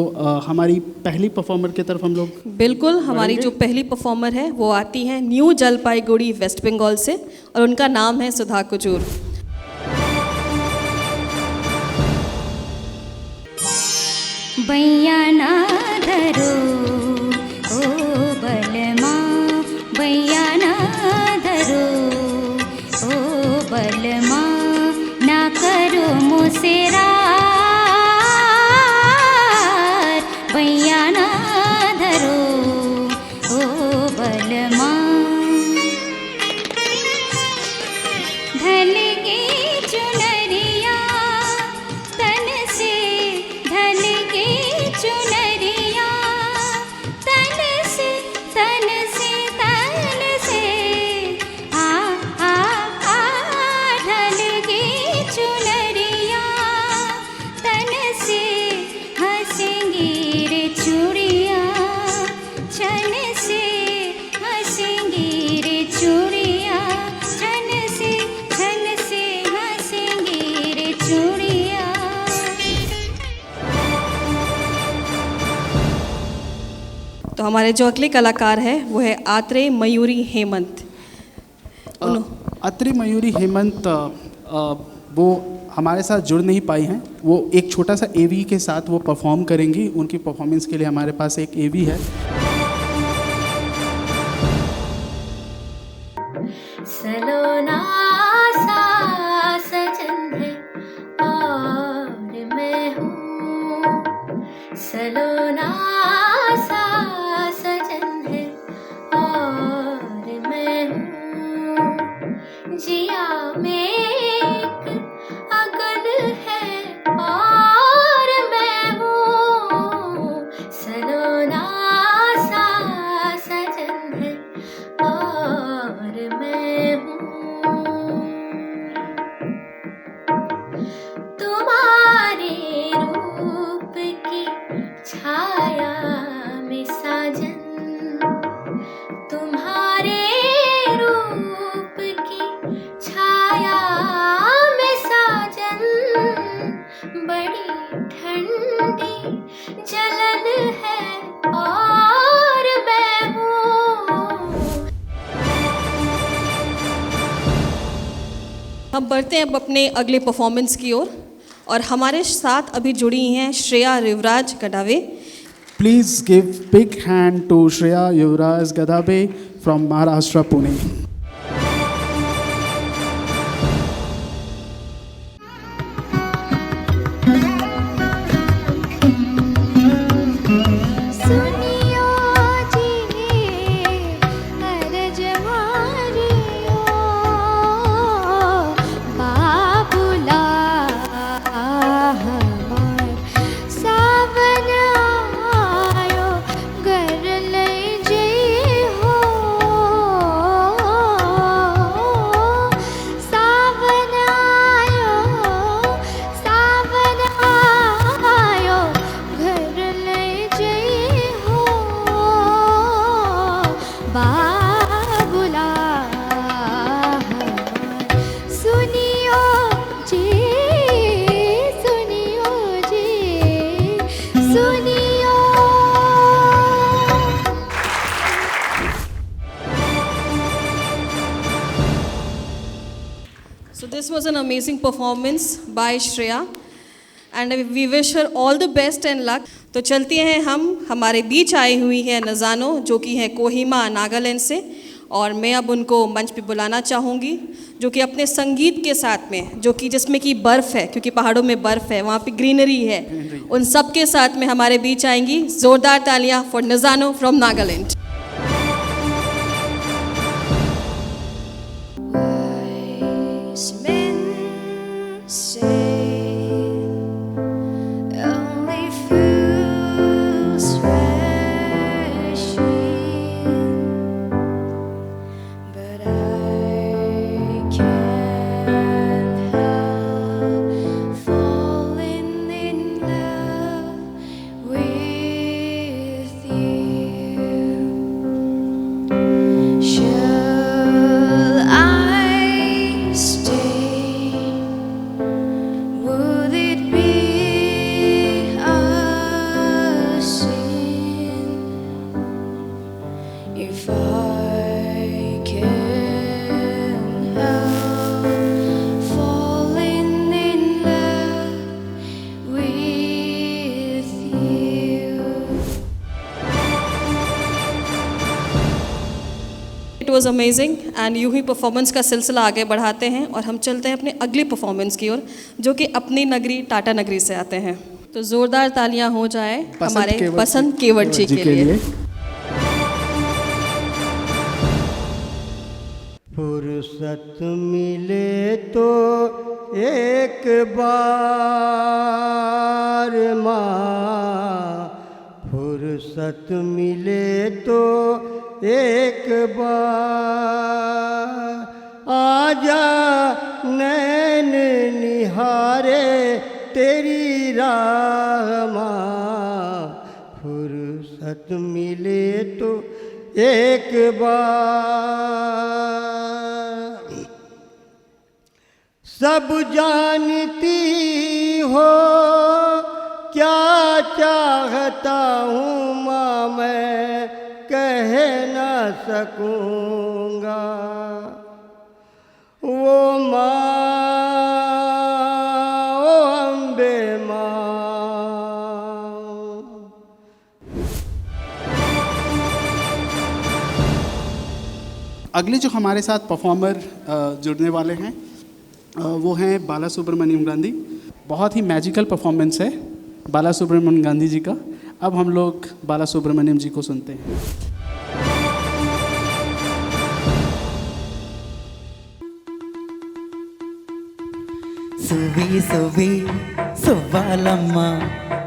हमारी पहली परफॉर्मर की तरफ हम लोग बिल्कुल हमारी जो पहली परफॉर्मर है वो आती है न्यू जलपाईगुड़ी वेस्ट बंगाल से और उनका नाम है सुधा कुजूर। बैया ना धरो ओ बलमा, बैया ना धरो ओ बलमा, ना करो मुसेरा, बैया ना धरो ओ बलमा। ढल गई चुनरिया तन से, ढल गई चुनरिया तन से, तन से, तन से, आ ढल गई चुनरिया तन से, हंसेंगी रे चूड़िया छन से, हंसेंगी रे चूड़िया छन से, हंसेंगी रे चूड़िया। तो हमारे जो अगले कलाकार हैं वो है आत्रेय मयूरी हेमंत। अत्रि मयूरी हेमंत वो हमारे साथ जुड़ नहीं पाई हैं। वो एक छोटा सा एवी के साथ वो परफॉर्म करेंगी। उनकी परफॉर्मेंस के लिए हमारे पास एक एवी है। सलोना सा सजन है और मैं हूँ, सलोना सा सजन है और मैं हूँ, जिया में एक अगन है और मैं हूँ, सलोना सा सजन है और मैं हूँ। तुम्हारे रूप की छाया में साजन, तुम्हारे रूप की छाया में साजन, बड़ी ठंडी जलन है और मैं हूँ। हम बढ़ते हैं अब अपने अगले परफॉर्मेंस की ओर और हमारे साथ अभी जुड़ी हैं Shreya Yuvraj Gadave. Please give big hand to Shreya Yuvraj Gadabe from Maharashtra Pune. सुनियो जी अरज मारियो, बाबुला हमार सावन आयो, घर लई जई हो, सावन आयो, सावन आयो, घर लई जई हो, बाबुला हमार। सुनियो जी, सुनियो जी, सुनियो। So this was an amazing performance by Shreya. And we wish her all the best and luck. तो चलते हैं हम, हमारे बीच आई हुई है नज़ानो जो कि है कोहिमा नागालैंड से, और मैं अब उनको मंच पे बुलाना चाहूँगी, जो कि अपने संगीत के साथ में, जो कि जिसमें कि बर्फ़ है, क्योंकि पहाड़ों में बर्फ़ है, वहाँ पे ग्रीनरी है, उन सब के साथ में हमारे बीच आएंगी। ज़ोरदार तालियां for Nzano from Nagaland. It was amazing and यूं ही परफॉर्मेंस का सिलसिला आगे बढ़ाते हैं और हम चलते हैं अपने अगली परफॉर्मेंस की ओर, जो कि अपनी नगरी टाटा नगरी से आते हैं। तो ज़ोरदार तालियां हो जाए हमारे पसंद केवट जी के लिए। फुर्सत मिले तो एक बार माँ, फुर्सत मिले तो एक बार आजा नैन निहारे तेरी राह माँ, फुर्सत मिले तो एक बार। सब जानती हो क्या चाहता हूँ माँ, मैं कह ना सकूँगा। वो माँ, ओ अम्बे माँ। अगले जो हमारे साथ परफॉर्मर जुड़ने वाले हैं वो हैं बाला सुब्रमण्यम गांधी। बहुत ही मैजिकल परफॉर्मेंस है बाला सुब्रमण्यम गांधी जी का। अब हम लोग बाला सुब्रमण्यम जी को सुनते हैं। सुवी सुवी सुवालम्मा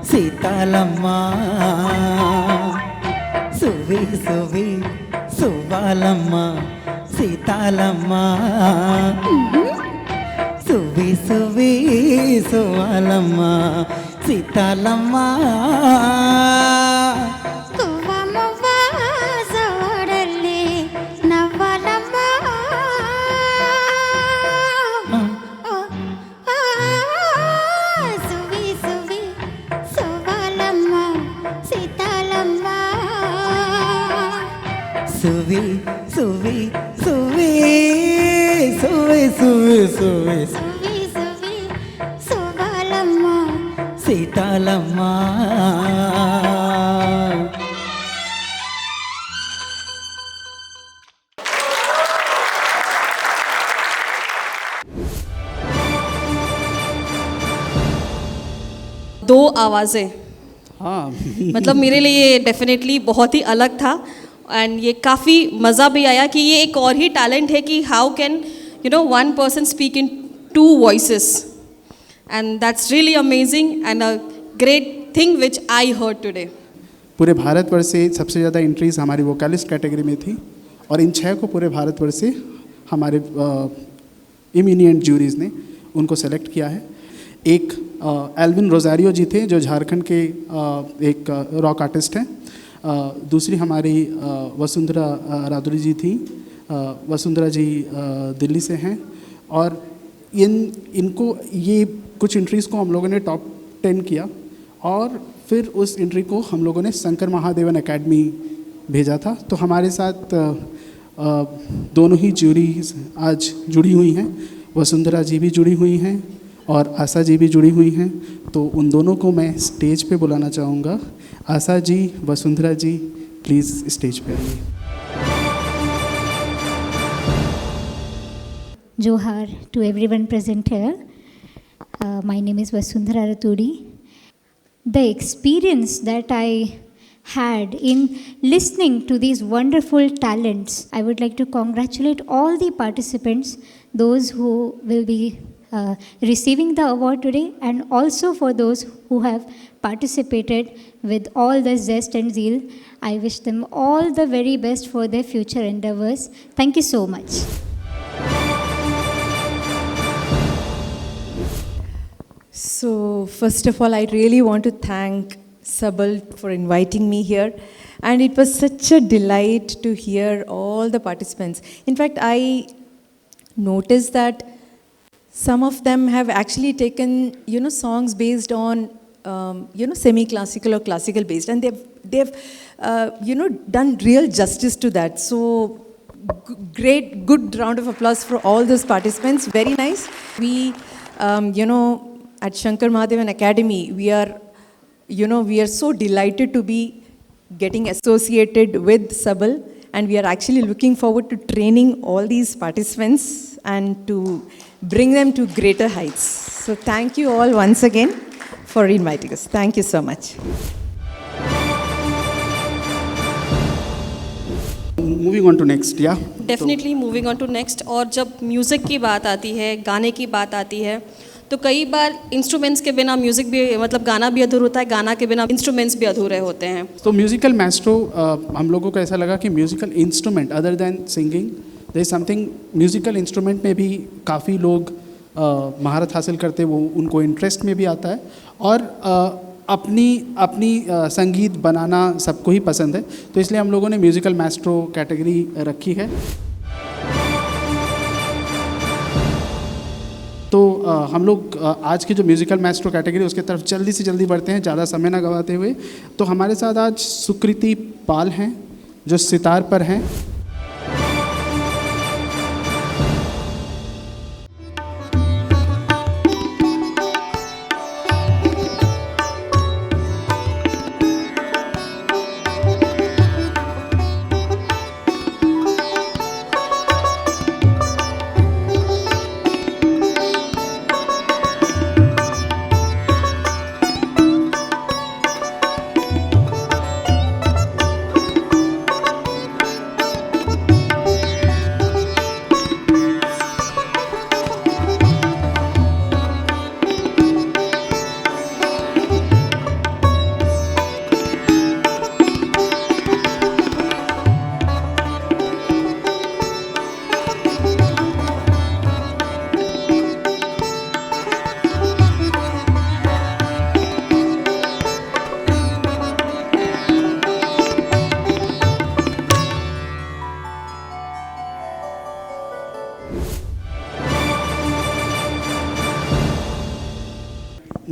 सीतालम्मा, सुवी सुवी सुवालम्मा सीतालम्मा, सुवी सुवी सुवालम्मा सीतालम्मा। सुवी सुवी सुवी सुवी सुवी सुवी सुवी सुवालम्मा सीतालम्मा। दो आवाज़ें, हाँ मतलब मेरे लिए ये डेफिनेटली बहुत ही अलग था एंड ये काफ़ी मज़ा भी आया कि ये एक और ही टैलेंट है कि how can one person speak in two voices, and that's really amazing and a great thing which I heard today. पूरे भारतवर्ष से सबसे ज़्यादा एंट्रीज हमारी वोकलिस्ट कैटेगरी में थी और इन 6 को पूरे भारतवर्ष से हमारे इमिनिएंट जूरीज ने उनको सेलेक्ट किया है। एक एल्विन रोजारियो जी थे जो झारखंड के एक रॉक आर्टिस्ट हैं। दूसरी हमारी वसुंधरा रादुरी जी थी। वसुंधरा जी दिल्ली से हैं और इनको ये कुछ एंट्रीज़ को हम लोगों ने टॉप 10 किया और फिर उस एंट्री को हम लोगों ने शंकर महादेवन एकेडमी भेजा था। तो हमारे साथ दोनों ही जूरी आज जुड़ी हुई हैं। वसुंधरा जी भी जुड़ी हुई हैं और आशा जी भी जुड़ी हुई हैं, तो उन दोनों को मैं स्टेज पे बुलाना चाहूँगा। आशा जी, वसुंधरा जी, प्लीज़ स्टेज पे आइए। Johar to everyone present here. My name is Vasundhara Raturi. The experience that I had in listening to these wonderful talents, I would like to congratulate all the participants, those who will be receiving the award today, and also for those who have participated with all the zest and zeal. I wish them all the very best for their future endeavors. Thank you so much. So, first of all, I really want to thank Sabal for inviting me here. And it was such a delight to hear all the participants. In fact, I noticed that some of them have actually taken, songs based on, semi-classical or classical based. And they've done real justice to that. So, good round of applause for all those participants. Very nice. We, at Shankar Mahadevan Academy, we are so delighted to be getting associated with Sabal, and we are actually looking forward to training all these participants and to bring them to greater heights. So thank you all once again for inviting us. Thank you so much. Moving on to next, yeah. Definitely moving on to next. और जब music की बात आती है, गाने की बात आती है, तो कई बार इंस्ट्रूमेंट्स के बिना म्यूज़िक भी, मतलब गाना भी अधूरा होता है, गाना के बिना इंस्ट्रूमेंट्स भी अधूरे होते हैं। तो म्यूज़िकल मैस्ट्रो, हम लोगों को ऐसा लगा कि musical instrument other than singing, there is something, musical instrument में भी काफ़ी लोग महारत हासिल करते हैं, वो उनको इंटरेस्ट में भी आता है, और अपनी संगीत बनाना सबको ही पसंद है, तो इसलिए हम लोगों ने म्यूज़िकल मैस्ट्रो कैटेगरी रखी है। तो हम लोग आज की जो म्यूज़िकल मैस्ट्रो कैटेगरी उसके तरफ जल्दी से जल्दी बढ़ते हैं, ज़्यादा समय ना गवाते हुए। तो हमारे साथ आज सुकृति पाल हैं जो सितार पर हैं।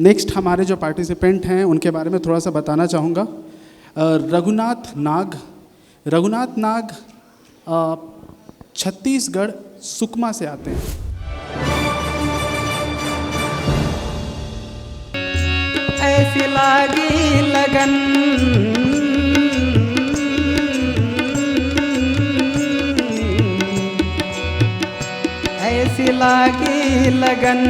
नेक्स्ट हमारे जो पार्टिसिपेंट हैं उनके बारे में थोड़ा सा बताना चाहूँगा। रघुनाथ नाग छत्तीसगढ़ सुकमा से आते हैं। ऐसी लागी लगन ऐसी लागी लगन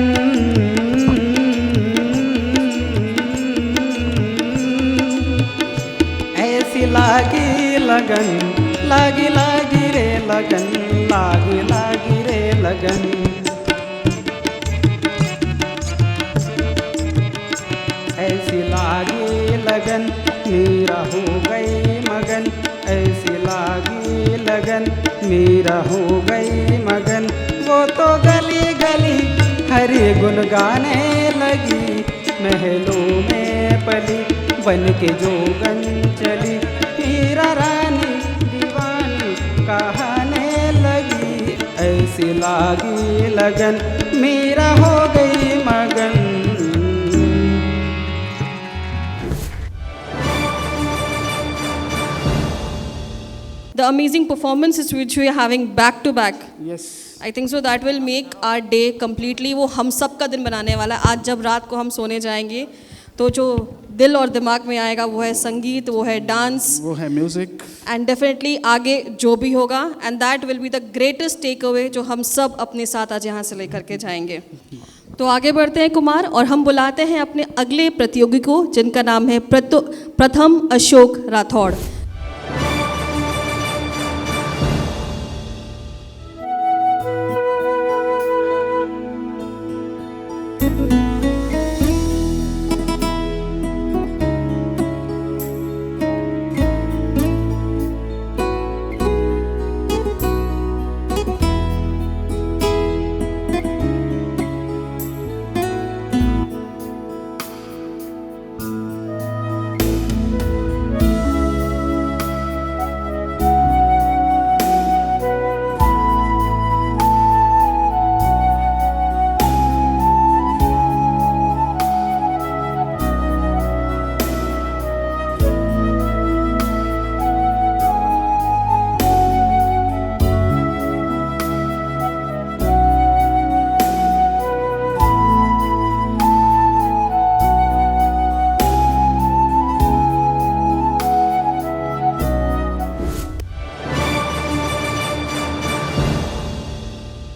लागी लगन लागी लागी रे लगन लागी लागी रे लगन ऐसी लागी लगन मेरा हो गई मगन ऐसी लागी लगन मेरा हो गई मगन वो तो गली गली हरे गुन गाने लगी महलों में पली बन के जोगन चली मीरा रानी दीवानी कहाने लगी ऐसी लागी लगन मीरा हो गई मगन। The amazing performances which we are having back to back. Yes. I think so that will make our day completely, वो हम सब का दिन बनाने वाला है। आज जब रात को हम सोने जाएंगे तो जो दिल और दिमाग में आएगा वो है संगीत, वो है डांस, वो है म्यूज़िक, एंड डेफिनेटली आगे जो भी होगा, and that will be the greatest takeaway जो हम सब अपने साथ आज यहाँ से लेकर के जाएंगे। तो आगे बढ़ते हैं कुमार, और हम बुलाते हैं अपने अगले प्रतियोगी को, जिनका नाम है Pratham Ashok Rathore.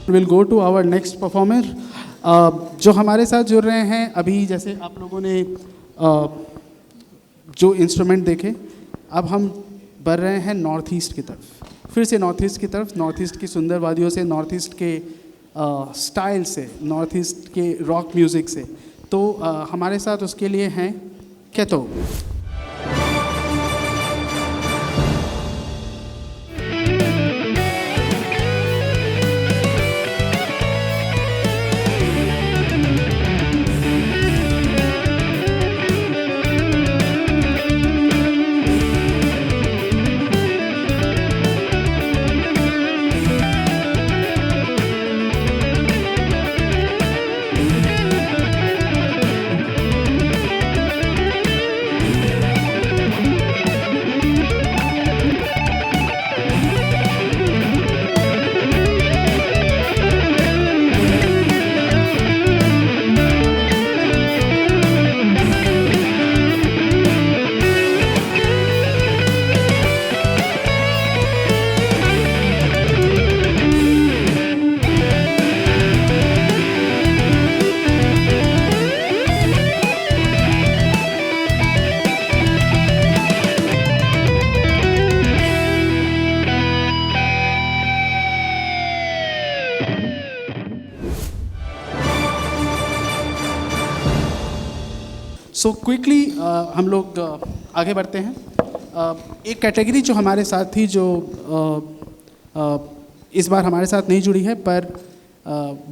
Will go to our next performer, जो हमारे साथ जुड़ रहे हैं अभी। जैसे आप लोगों ने जो इंस्ट्रूमेंट देखे, अब हम बढ़ रहे हैं नॉर्थ ईस्ट की तरफ, फिर से नॉर्थ ईस्ट की तरफ, नॉर्थ ईस्ट की सुंदर वादियों से, नॉर्थ ईस्ट के स्टाइल से, नॉर्थ ईस्ट के रॉक म्यूज़िक से। तो हमारे साथ उसके लिए हैं केतो। सो क्विकली हम लोग आगे बढ़ते हैं। एक कैटेगरी जो हमारे साथ थी, जो इस बार हमारे साथ नहीं जुड़ी है, पर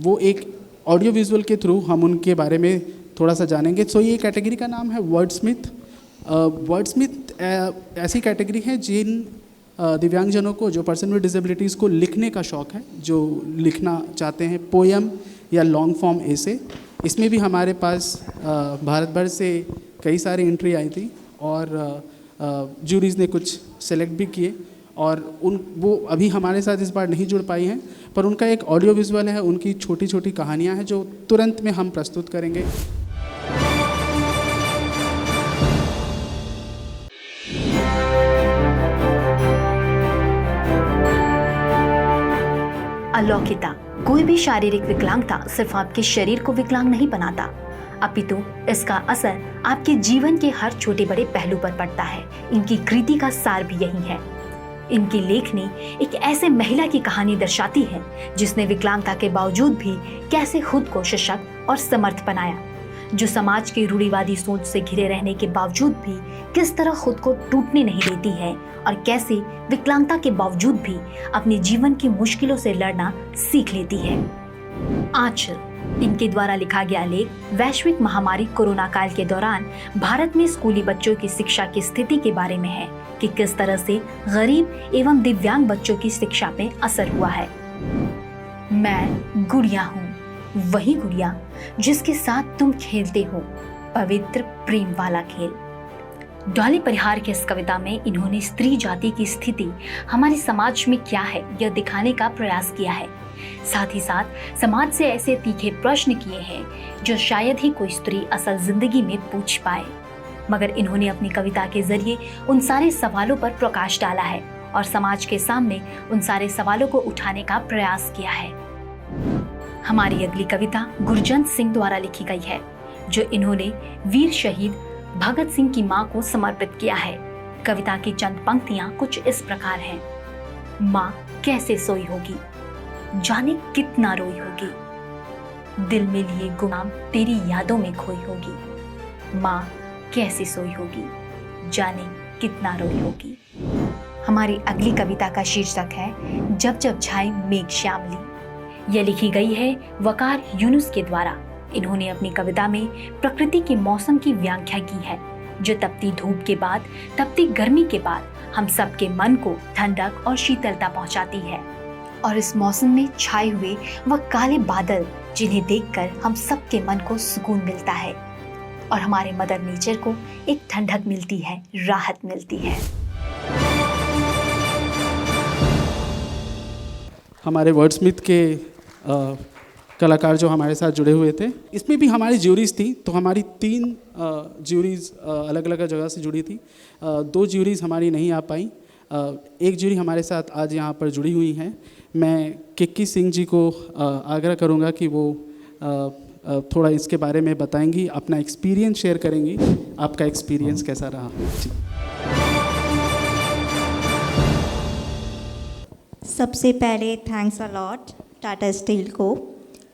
वो एक ऑडियो विजुअल के थ्रू हम उनके बारे में थोड़ा सा जानेंगे। सो ये कैटेगरी का नाम है वर्डस्मिथ। वर्डस्मिथ ऐसी कैटेगरी है जिन दिव्यांगजनों को, जो पर्सन विद डिसेबिलिटीज़ को लिखने का शौक़ है, जो लिखना चाहते हैं पोएम या लॉन्ग फॉर्म ऐसे। इसमें भी हमारे पास भारत भर से कई सारी एंट्री आई थी और जूरीज़ ने कुछ सेलेक्ट भी किए, और वो अभी हमारे साथ इस बार नहीं जुड़ पाई हैं, पर उनका एक ऑडियो विजुअल है, उनकी छोटी छोटी कहानियाँ हैं जो तुरंत में हम प्रस्तुत करेंगे। अलौकिकता, कोई भी शारीरिक विकलांगता सिर्फ आपके शरीर को विकलांग नहीं बनाता, अपितु इसका असर आपके जीवन के हर छोटे बड़े पहलू पर पड़ता है। इनकी कृति का सार भी यही है। इनकी लेखनी एक ऐसे महिला की कहानी दर्शाती है जिसने विकलांगता के बावजूद भी कैसे खुद को सशक्त और समर्थ बनाया, जो समाज की रूढ़िवादी सोच से घिरे रहने के बावजूद भी किस तरह खुद को टूटने नहीं देती है, और कैसे विकलांगता के बावजूद भी अपने जीवन की मुश्किलों से लड़ना सीख लेती है। आज इनके द्वारा लिखा गया लेख वैश्विक महामारी कोरोना काल के दौरान भारत में स्कूली बच्चों की शिक्षा की स्थिति के बारे में है कि किस तरह से गरीब एवं दिव्यांग बच्चों की शिक्षा पे असर हुआ है। मैं गुड़िया हूँ, वही गुड़िया जिसके साथ तुम खेलते हो, पवित्र प्रेम वाला खेल। डॉली परिहार की इस कविता में इन्होंने स्त्री जाति की स्थिति हमारे समाज में क्या है यह दिखाने का प्रयास किया है। साथ ही साथ समाज से ऐसे तीखे प्रश्न किए हैं जो शायद ही कोई स्त्री असल जिंदगी में पूछ पाए, मगर इन्होंने अपनी कविता के जरिए उन सारे सवालों पर प्रकाश डाला है और समाज के सामने उन सारे सवालों को उठाने का प्रयास किया है। हमारी अगली कविता गुरजंत सिंह द्वारा लिखी गई है, जो इन्होंने वीर शहीद भगत सिंह की मां को समर्पित किया है। कविता की चंद पंक्तियां कुछ इस प्रकार हैं। माँ कैसे सोई होगी, जाने कितना रोई होगी, दिल में लिए गुलाम तेरी यादों में खोई होगी। माँ कैसे सोई होगी, जाने कितना रोई होगी। हमारी अगली कविता का शीर्षक है जब जब छाए मेघ श्यामली। यह लिखी गई है वकार यूनुस के द्वारा। इन्होंने अपनी कविता में प्रकृति के मौसम की व्याख्या की है, जो तपती धूप के बाद, तपती गर्मी के बाद हम सबके मन को ठंडक और शीतलता पहुंचाती है। और इस मौसम में छाए हुए वह काले बादल, जिन्हें देखकर हम सबके मन को सुकून मिलता है और हमारे मदर नेचर को एक ठंडक मिलती है, राहत मिलती है। हमारे वर्डस्मिथ के कलाकार जो हमारे साथ जुड़े हुए थे, इसमें भी हमारी ज्यूरीज थी। तो हमारी 3 ज्यूरीज अलग अलग जगह से जुड़ी थी। 2 ज्यूरीज हमारी नहीं आ पाई। एक ज्यूरी हमारे साथ आज यहाँ पर जुड़ी हुई हैं। मैं किक्की सिंह जी को आग्रह करूँगा कि वो थोड़ा इसके बारे में बताएंगी, अपना एक्सपीरियंस शेयर करेंगी। आपका एक्सपीरियंस कैसा रहा जी? सबसे पहले thanks a lot Tata steel को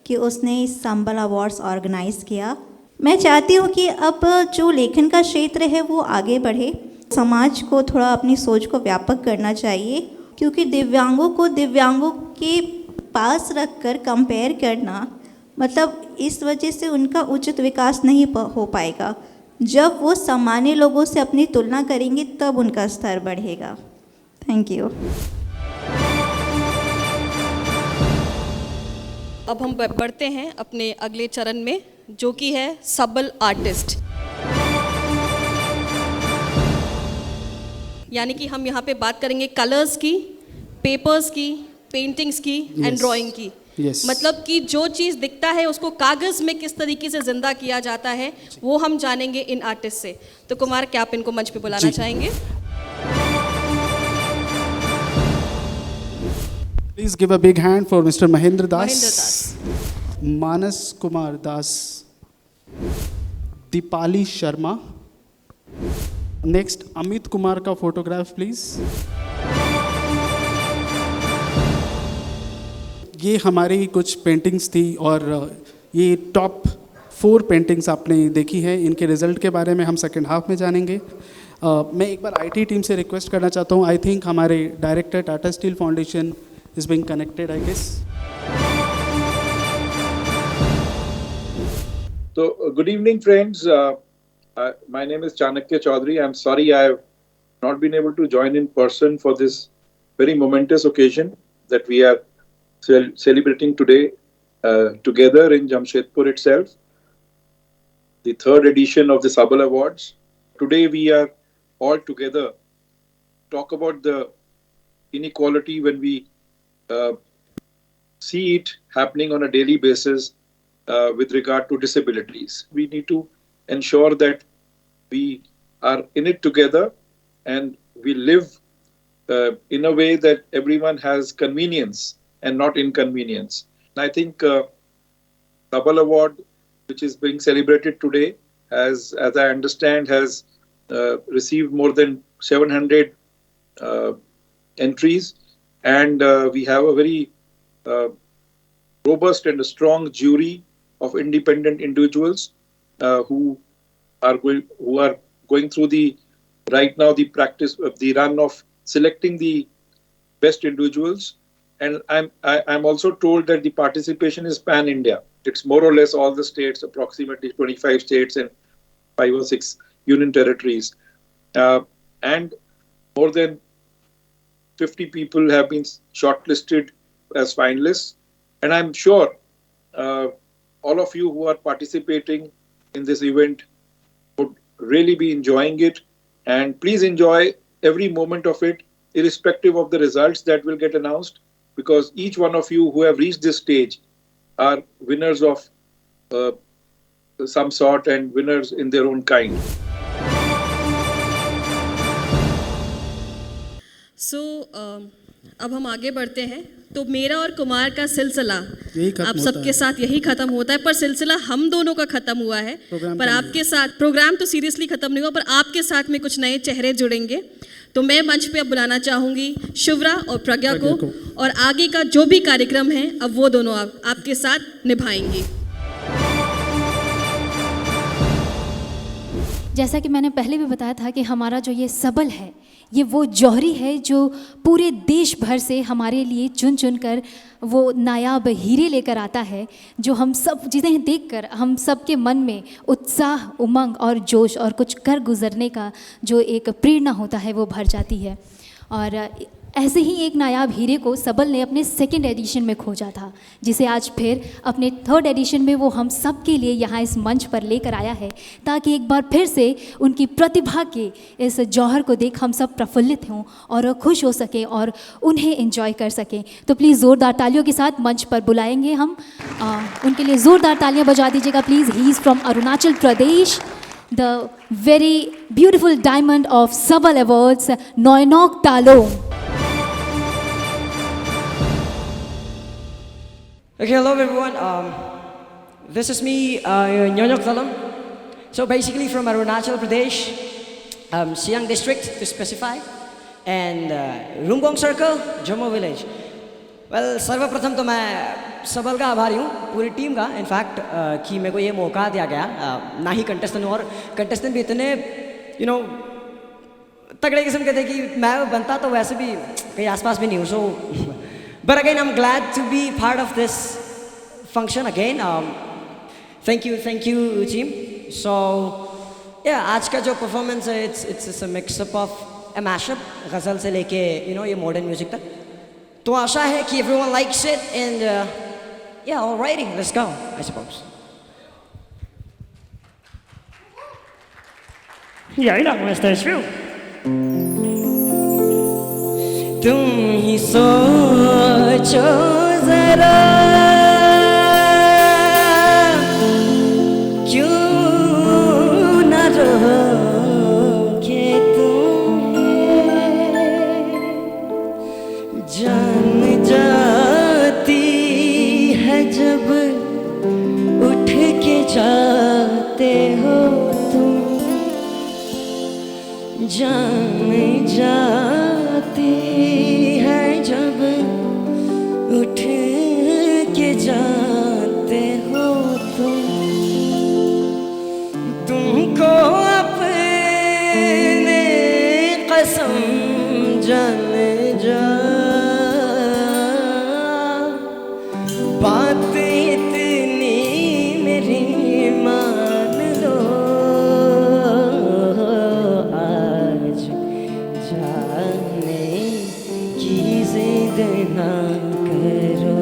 कि उसने इस संबल अवार्ड्स ऑर्गेनाइज़ किया। मैं चाहती हूँ कि अब जो लेखन का क्षेत्र है वो आगे बढ़े। समाज को थोड़ा अपनी सोच को व्यापक करना चाहिए, क्योंकि दिव्यांगों को दिव्यांगों के पास रखकर कंपेयर करना, मतलब इस वजह से उनका उचित विकास नहीं हो पाएगा। जब वो सामान्य लोगों से अपनी तुलना करेंगे तब उनका स्तर बढ़ेगा। Thank you. अब हम बढ़ते हैं अपने अगले चरण में, जो कि है सबल आर्टिस्ट। यानी कि हम यहाँ पे बात करेंगे कलर्स की, पेपर्स की, पेंटिंग्स की एंड ड्राइंग की। मतलब कि जो चीज़ दिखता है उसको कागज़ में किस तरीके से जिंदा किया जाता है, वो हम जानेंगे इन आर्टिस्ट से। तो कुमार, क्या आप इनको मंच पे बुलाना चाहेंगे? Please give a big hand for Mr. Mahendra Das, Manas Kumar Das, Dipali Sharma. Next, Amit Kumar का फोटोग्राफ प्लीज। ये हमारी कुछ पेंटिंग्स थी और ये टॉप 4 पेंटिंग्स आपने देखी है। इनके रिजल्ट के बारे में हम सेकेंड हाफ में जानेंगे। मैं एक बार IT टीम से रिक्वेस्ट करना चाहता हूँ। आई थिंक हमारे director Tata steel foundation is being connected, I guess. So, good evening, friends. My name is Chanakya Chaudhary. I'm sorry I have not been able to join in person for this very momentous occasion that we are celebrating today together in Jamshedpur itself, the 3rd edition of the Sabal Awards. Today we are all together talk about the inequality when we see it happening on a daily basis with regard to disabilities. We need to ensure that we are in it together and we live in a way that everyone has convenience and not inconvenience. And I think Sabal Award, which is being celebrated today, as I understand, has received more than 700 entries. And we have a very robust and a strong jury of independent individuals who are going through right now the practice of the run of selecting the best individuals. And I'm also told that the participation is pan-India. It's more or less all the states, approximately 25 states and 5 or 6 union territories. And more than 50 people have been shortlisted as finalists, and I'm sure all of you who are participating in this event would really be enjoying it, and please enjoy every moment of it, irrespective of the results that will get announced. because each one of you who have reached this stage are winners of some sort and winners in their own kind. अब हम आगे बढ़ते हैं। तो मेरा और कुमार का सिलसिला आप सबके साथ यही खत्म होता है, पर सिलसिला हम दोनों का खत्म हुआ है। पर आपके साथ प्रोग्राम तो सीरियसली खत्म नहीं हुआ, पर आपके साथ में कुछ नए चेहरे जुड़ेंगे। तो मैं मंच पे अब बुलाना चाहूँगी शिवरा और प्रज्ञा को, और आगे का जो भी कार्यक्रम है अब वो दोनों आपके साथ निभाएंगी। जैसा कि मैंने पहले भी बताया था कि हमारा जो ये सबल है, ये वो जौहरी है जो पूरे देश भर से हमारे लिए चुन चुन कर वो नायाब हीरे लेकर आता है, जो हम सब जिन्हें देखकर हम सब के मन में उत्साह, उमंग और जोश और कुछ कर गुजरने का जो एक प्रेरणा होता है वो भर जाती है। और ऐसे ही एक नायाब हीरे को सबल ने अपने 2nd एडिशन में खोजा था, जिसे आज फिर अपने 3rd एडिशन में वो हम सब के लिए यहाँ इस मंच पर लेकर आया है, ताकि एक बार फिर से उनकी प्रतिभा के इस जौहर को देख हम सब प्रफुल्लित हों और खुश हो सकें और उन्हें एंजॉय कर सकें। तो प्लीज़ ज़ोरदार तालियों के साथ मंच पर बुलाएंगे हम, उनके लिए ज़ोरदार तालियाँ बजा दीजिएगा please. He is from Arunachal Pradesh, the very beautiful diamond of सबल awards, नॉयनॉक Talom. Okay, hello everyone. This is me, Nyonyok Talam. So basically from Arunachal Pradesh, Siang district to specify, and Rumgong Circle, Jammu village. Well, सर्वप्रथम तो मैं सबल का आभारी हूँ, पूरी team का इनफैक्ट, कि मेरे को ये मौका दिया गया, ना ही कंटेस्टेंट और कंटेस्टेंट भी इतने तगड़े किस्म के थे कि मैं बनता तो वैसे भी कहीं आसपास भी नहीं हूँ। सो but again, I'm glad to be part of this function again. Thank you team. So yeah, आज का जो performance है, it's a mix-up of a mashup, ghazal से लेके ये modern music तक। तो आशा है कि everyone likes it, and yeah, alrighty, let's go, I suppose. Y ahí la muestra es real. तुम ही सोचो जरा, क्यों न रोके तुम्हें, जान जाती है जब उठ के जाते हो तुम, जान जाती है जब उठ के जाते हो तुमको अपने कसम जाने जा, बात इतनी मेरी मान लो, आज जाने की जिद ना करो,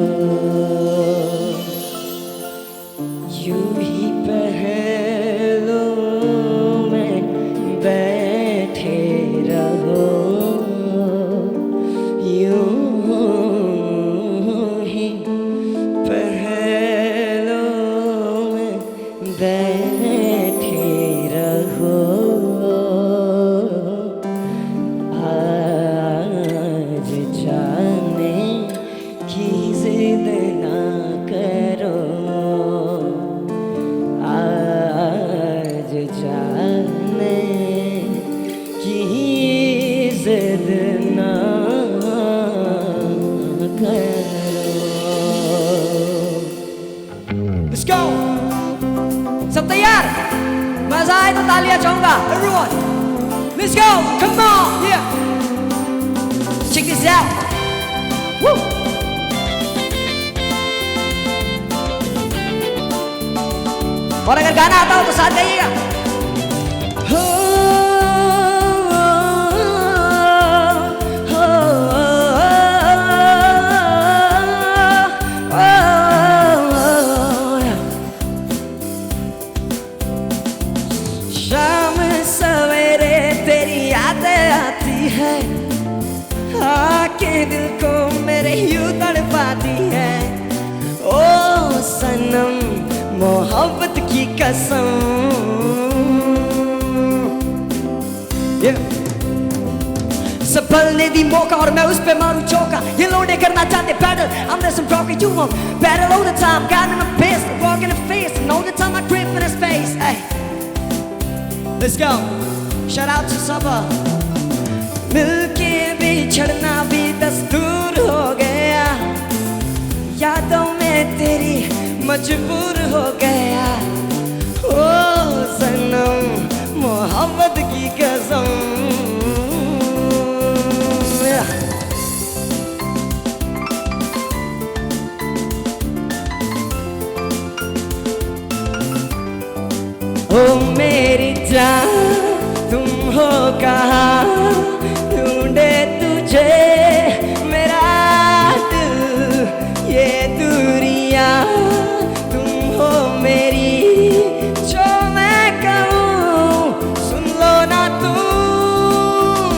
यूं ही पहलों में बैठे रहो, यूं ही पहलों में बैठे रहो, आज जाने की जिद ना करो, आज जाने की जिद ना करो। Let's go! सब तैयार? मजा आए तो तालियां चाहूंगा, everyone. Let's go! Come on! Yeah! Check this out! Woo! और अगर गाना आता हो तो साथ गाइएगा। हो, हो, शाम सवेरे तेरी याद आती है, आके दिल को मेरे मेरे यूं तड़पाती है। ओ सनम मोहब्बत की कसम। सबल ने दी मौका और मैं उस पे मारूं चौका। ये लोडे करना चाहते pedal, I'm there some talking to them. Battle all the time, got in the piss, walk in the face, and all the time I grip in his face. Hey, let's go. Shout out to Saba. मिलके बिछड़ना भी दस्तूर हो गया, यादों में तेरी मजबूर हो गया। ओ सनम मोहब्बत की कसम। ओ मेरी जान तुम हो कहाँ, ढूंढे तुझे मेरा दिल, ये दूरियां तुम हो मेरी, जो मैं कहूँ सुन लो ना तुम।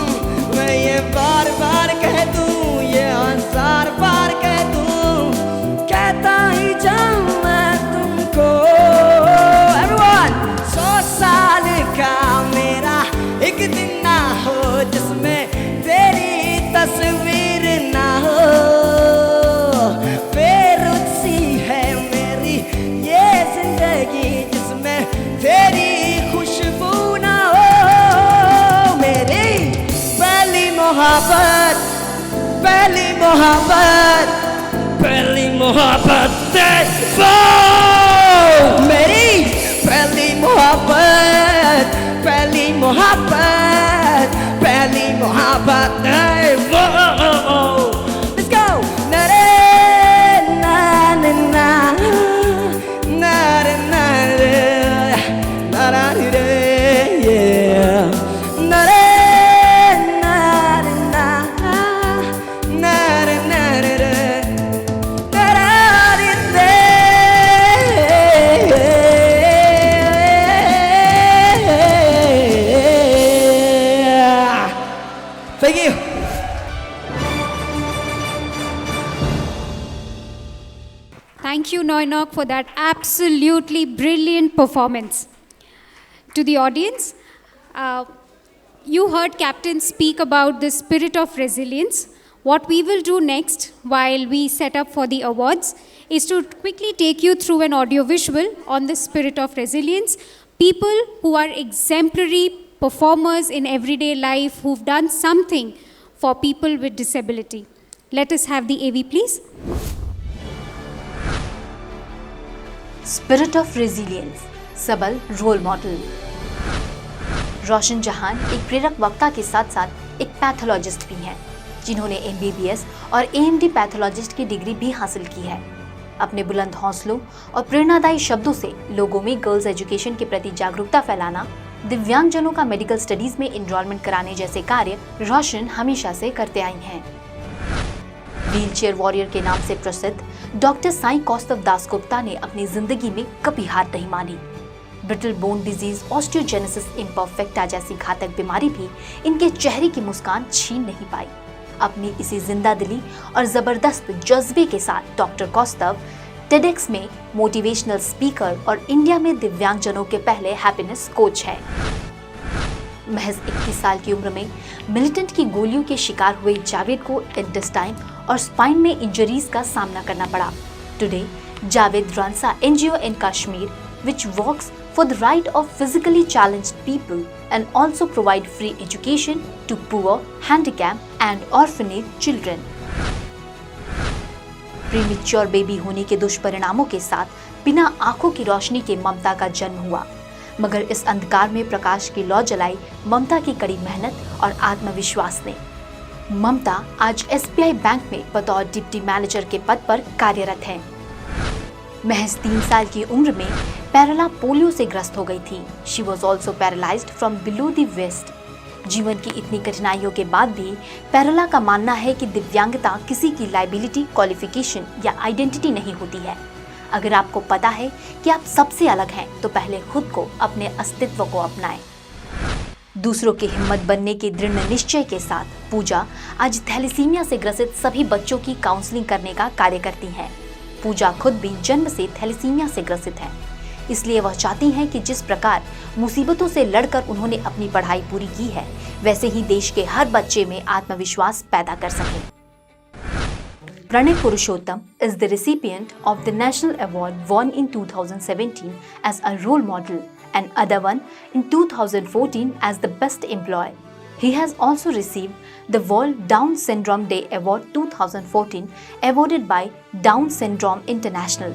मैं ये बार बार कह दूँ, ये हजार बार कह दूँ, कहता ही जाऊँ मैं तुमको। Everyone, 100 साल का मेरा एक दिन ना हो जिसमें तेरी तस्वीर ना हो। बेरुखी है मेरी ये जिंदगी जिसमें तेरी खुशबू ना हो। मेरी पहली मोहब्बत, पहली मोहब्बत, पहली मोहब्बत मेरी पहली मोहब्बत, पहली मोहब्बत, पहली मोहब्बत। Let's go. Na na na na na na na na na yeah. Na na na na na na Thank you. Thank you, Noinok, for that absolutely brilliant performance. To the audience, you heard Captain speak about the spirit of resilience. What we will do next, while we set up for the awards, is to quickly take you through an audiovisual on the spirit of resilience. People who are exemplary performers in everyday life, who've done something for people with disability. Let us have the AV, please. Spirit of resilience, सबल role model. रोशन जहान एक प्रेरक वक्ता के साथ साथ एक pathologist भी हैं, जिन्होंने MBBS और AMD पैथोलॉजिस्ट की डिग्री भी हासिल की है। अपने बुलंद हौसलों और प्रेरणादायी शब्दों से लोगों में गर्ल्स एजुकेशन के प्रति जागरूकता फैलाना, दिव्यांगजनों का मेडिकल स्टडीज में एनरोलमेंट कराने जैसे कार्य रोशन हमेशा से करते आई हैं। व्हीलचेयर वॉरियर के नाम से प्रसिद्ध डॉक्टर साई कौस्तव दासगुप्ता ने अपनी जिंदगी में कभी हार नहीं मानी। Brittle bone disease, osteogenesis imperfecta जैसी घातक बीमारी भी इनके चेहरे की मुस्कान छीन नहीं पाई। अपनी इसी जिंदा दिली और जबरदस्त जज्बे के साथ डॉक्टर कौस्तव टेडेक्स में मोटिवेशनल स्पीकर और इंडिया में दिव्यांगजनों के पहले हैप्पीनेस कोच है। महज 21 साल की उम्र में मिलिटेंट की गोलियों के शिकार हुए जावेद को इंटेस्टाइन और स्पाइन में इंजरीज का सामना करना पड़ा। Today Javed runs an NGO in Kashmir which works for the right of physically challenged people and also provide free education to poor, handicapped and orphanage children. Premature baby होने के दुष्परिणामों के साथ बिना आंखों की रोशनी के ममता का जन्म हुआ, मगर इस अंधकार में प्रकाश की लौ जलाई ममता की कड़ी मेहनत और आत्मविश्वास ने। ममता आज SBI बैंक में बतौर डिप्टी मैनेजर के पद पर कार्यरत है। महज 3 साल की उम्र में पैरेला पोलियो से ग्रस्त हो गई थी। She was also paralysed from below the waist. जीवन की इतनी कठिनाइयों के बाद भी पैरेला का मानना है कि दिव्यांगता किसी की लाइबिलिटी, क्वालिफिकेशन या आइडेंटिटी नहीं होती है। अगर आपको पता है कि आप सबसे अलग हैं, तो पहले खुद को, अपने अस्तित्व को अपनाएं। दूसरों की हिम्मत बनने के दृढ़ निश्चय के साथ पूजा आज थैलेसीमिया से ग्रसित सभी बच्चों की काउंसलिंग करने का कार्य करती हैं। पूजा खुद भी जन्म से थैलेसीमिया से ग्रसित हैं, इसलिए वह चाहती हैं कि जिस प्रकार मुसीबतों से लड़कर उन्होंने अपनी पढ़ाई पूरी की है, वैसे ही देश के हर बच्चे में आत्मविश्वास पैदा कर सकें। Pranay Purushottam is the recipient of the National Award won in 2017 as a role model and other one in 2014 as the best employee. He has also received the World Down Syndrome Day Award 2014 awarded by Down Syndrome International.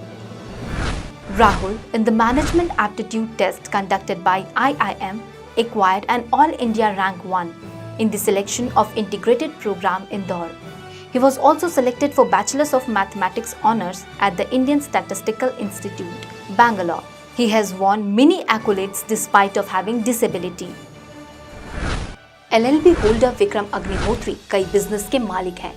Rahul, in the Management Aptitude Test conducted by IIM, acquired an All India Rank 1 in the selection of Integrated Program Indore. He was also selected for Bachelors of Mathematics Honours at the Indian Statistical Institute, Bangalore. He has won many accolades despite of having disability. LLB holder Vikram Agnihotri कई business के मालिक हैं.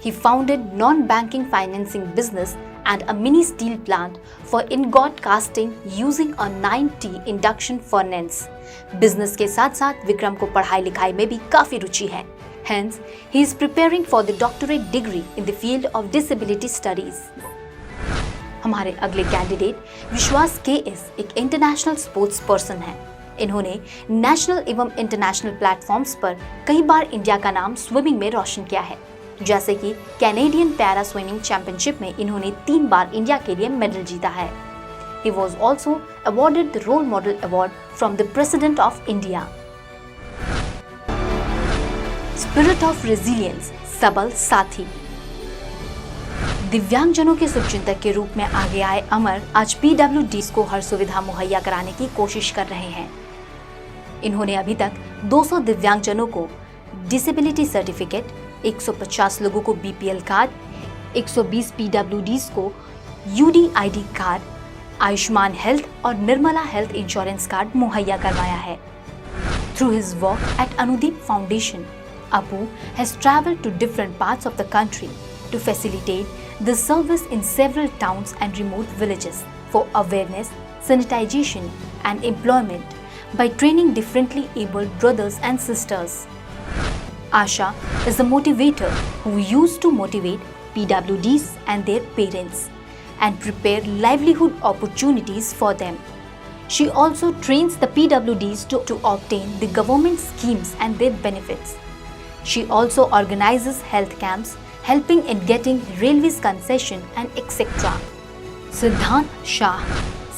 He founded non-banking financing business and a mini steel plant for ingot casting using a 9T induction furnace. Business के साथ-साथ विक्रम को पढ़ाई लिखाई में भी काफी रुचि है. Hence, he is preparing for the doctorate degree in the field of disability studies. हमारे अगले कैंडिडेट विश्वास KS एक इंटरनेशनल स्पोर्ट्स पर्सन है. इन्होंने नेशनल एवं इंटरनेशनल प्लेटफॉर्म्स पर कई बार इंडिया का नाम स्विमिंग में रोशन किया है, जैसे कि कैनेडियन पैरा स्विमिंग चैंपियनशिप में इन्होंने 3 बार इंडिया के लिए मेडल जीता है. He was also awarded the Role Model Award from the President of India. Spirit of resilience, सबल साथी. दिव्यांगजनों के शुभचिंतक के रूप में आगे आए अमर आज PWDs को हर सुविधा मुहैया कराने की कोशिश कर रहे हैं. इन्होंने अभी तक 200 दिव्यांगजनों को डिसेबिलिटी सर्टिफिकेट, 150 लोगों को BPL कार्ड, 120 PWDs को UDID कार्ड, आयुष्मान हेल्थ और निर्मला हेल्थ इंश्योरेंस कार्ड मुहैया करवाया है. Through his work at Anudeep Foundation, Apu has travelled to different parts of the country to facilitate the service in several towns and remote villages for awareness, sanitization and employment by training differently abled brothers and sisters. Asha is a motivator who used to motivate PWDs and their parents and prepare livelihood opportunities for them. She also trains the PWDs to obtain the government schemes and their benefits. She also organizes health camps, helping in getting railways concession and etc. Siddhant Shah.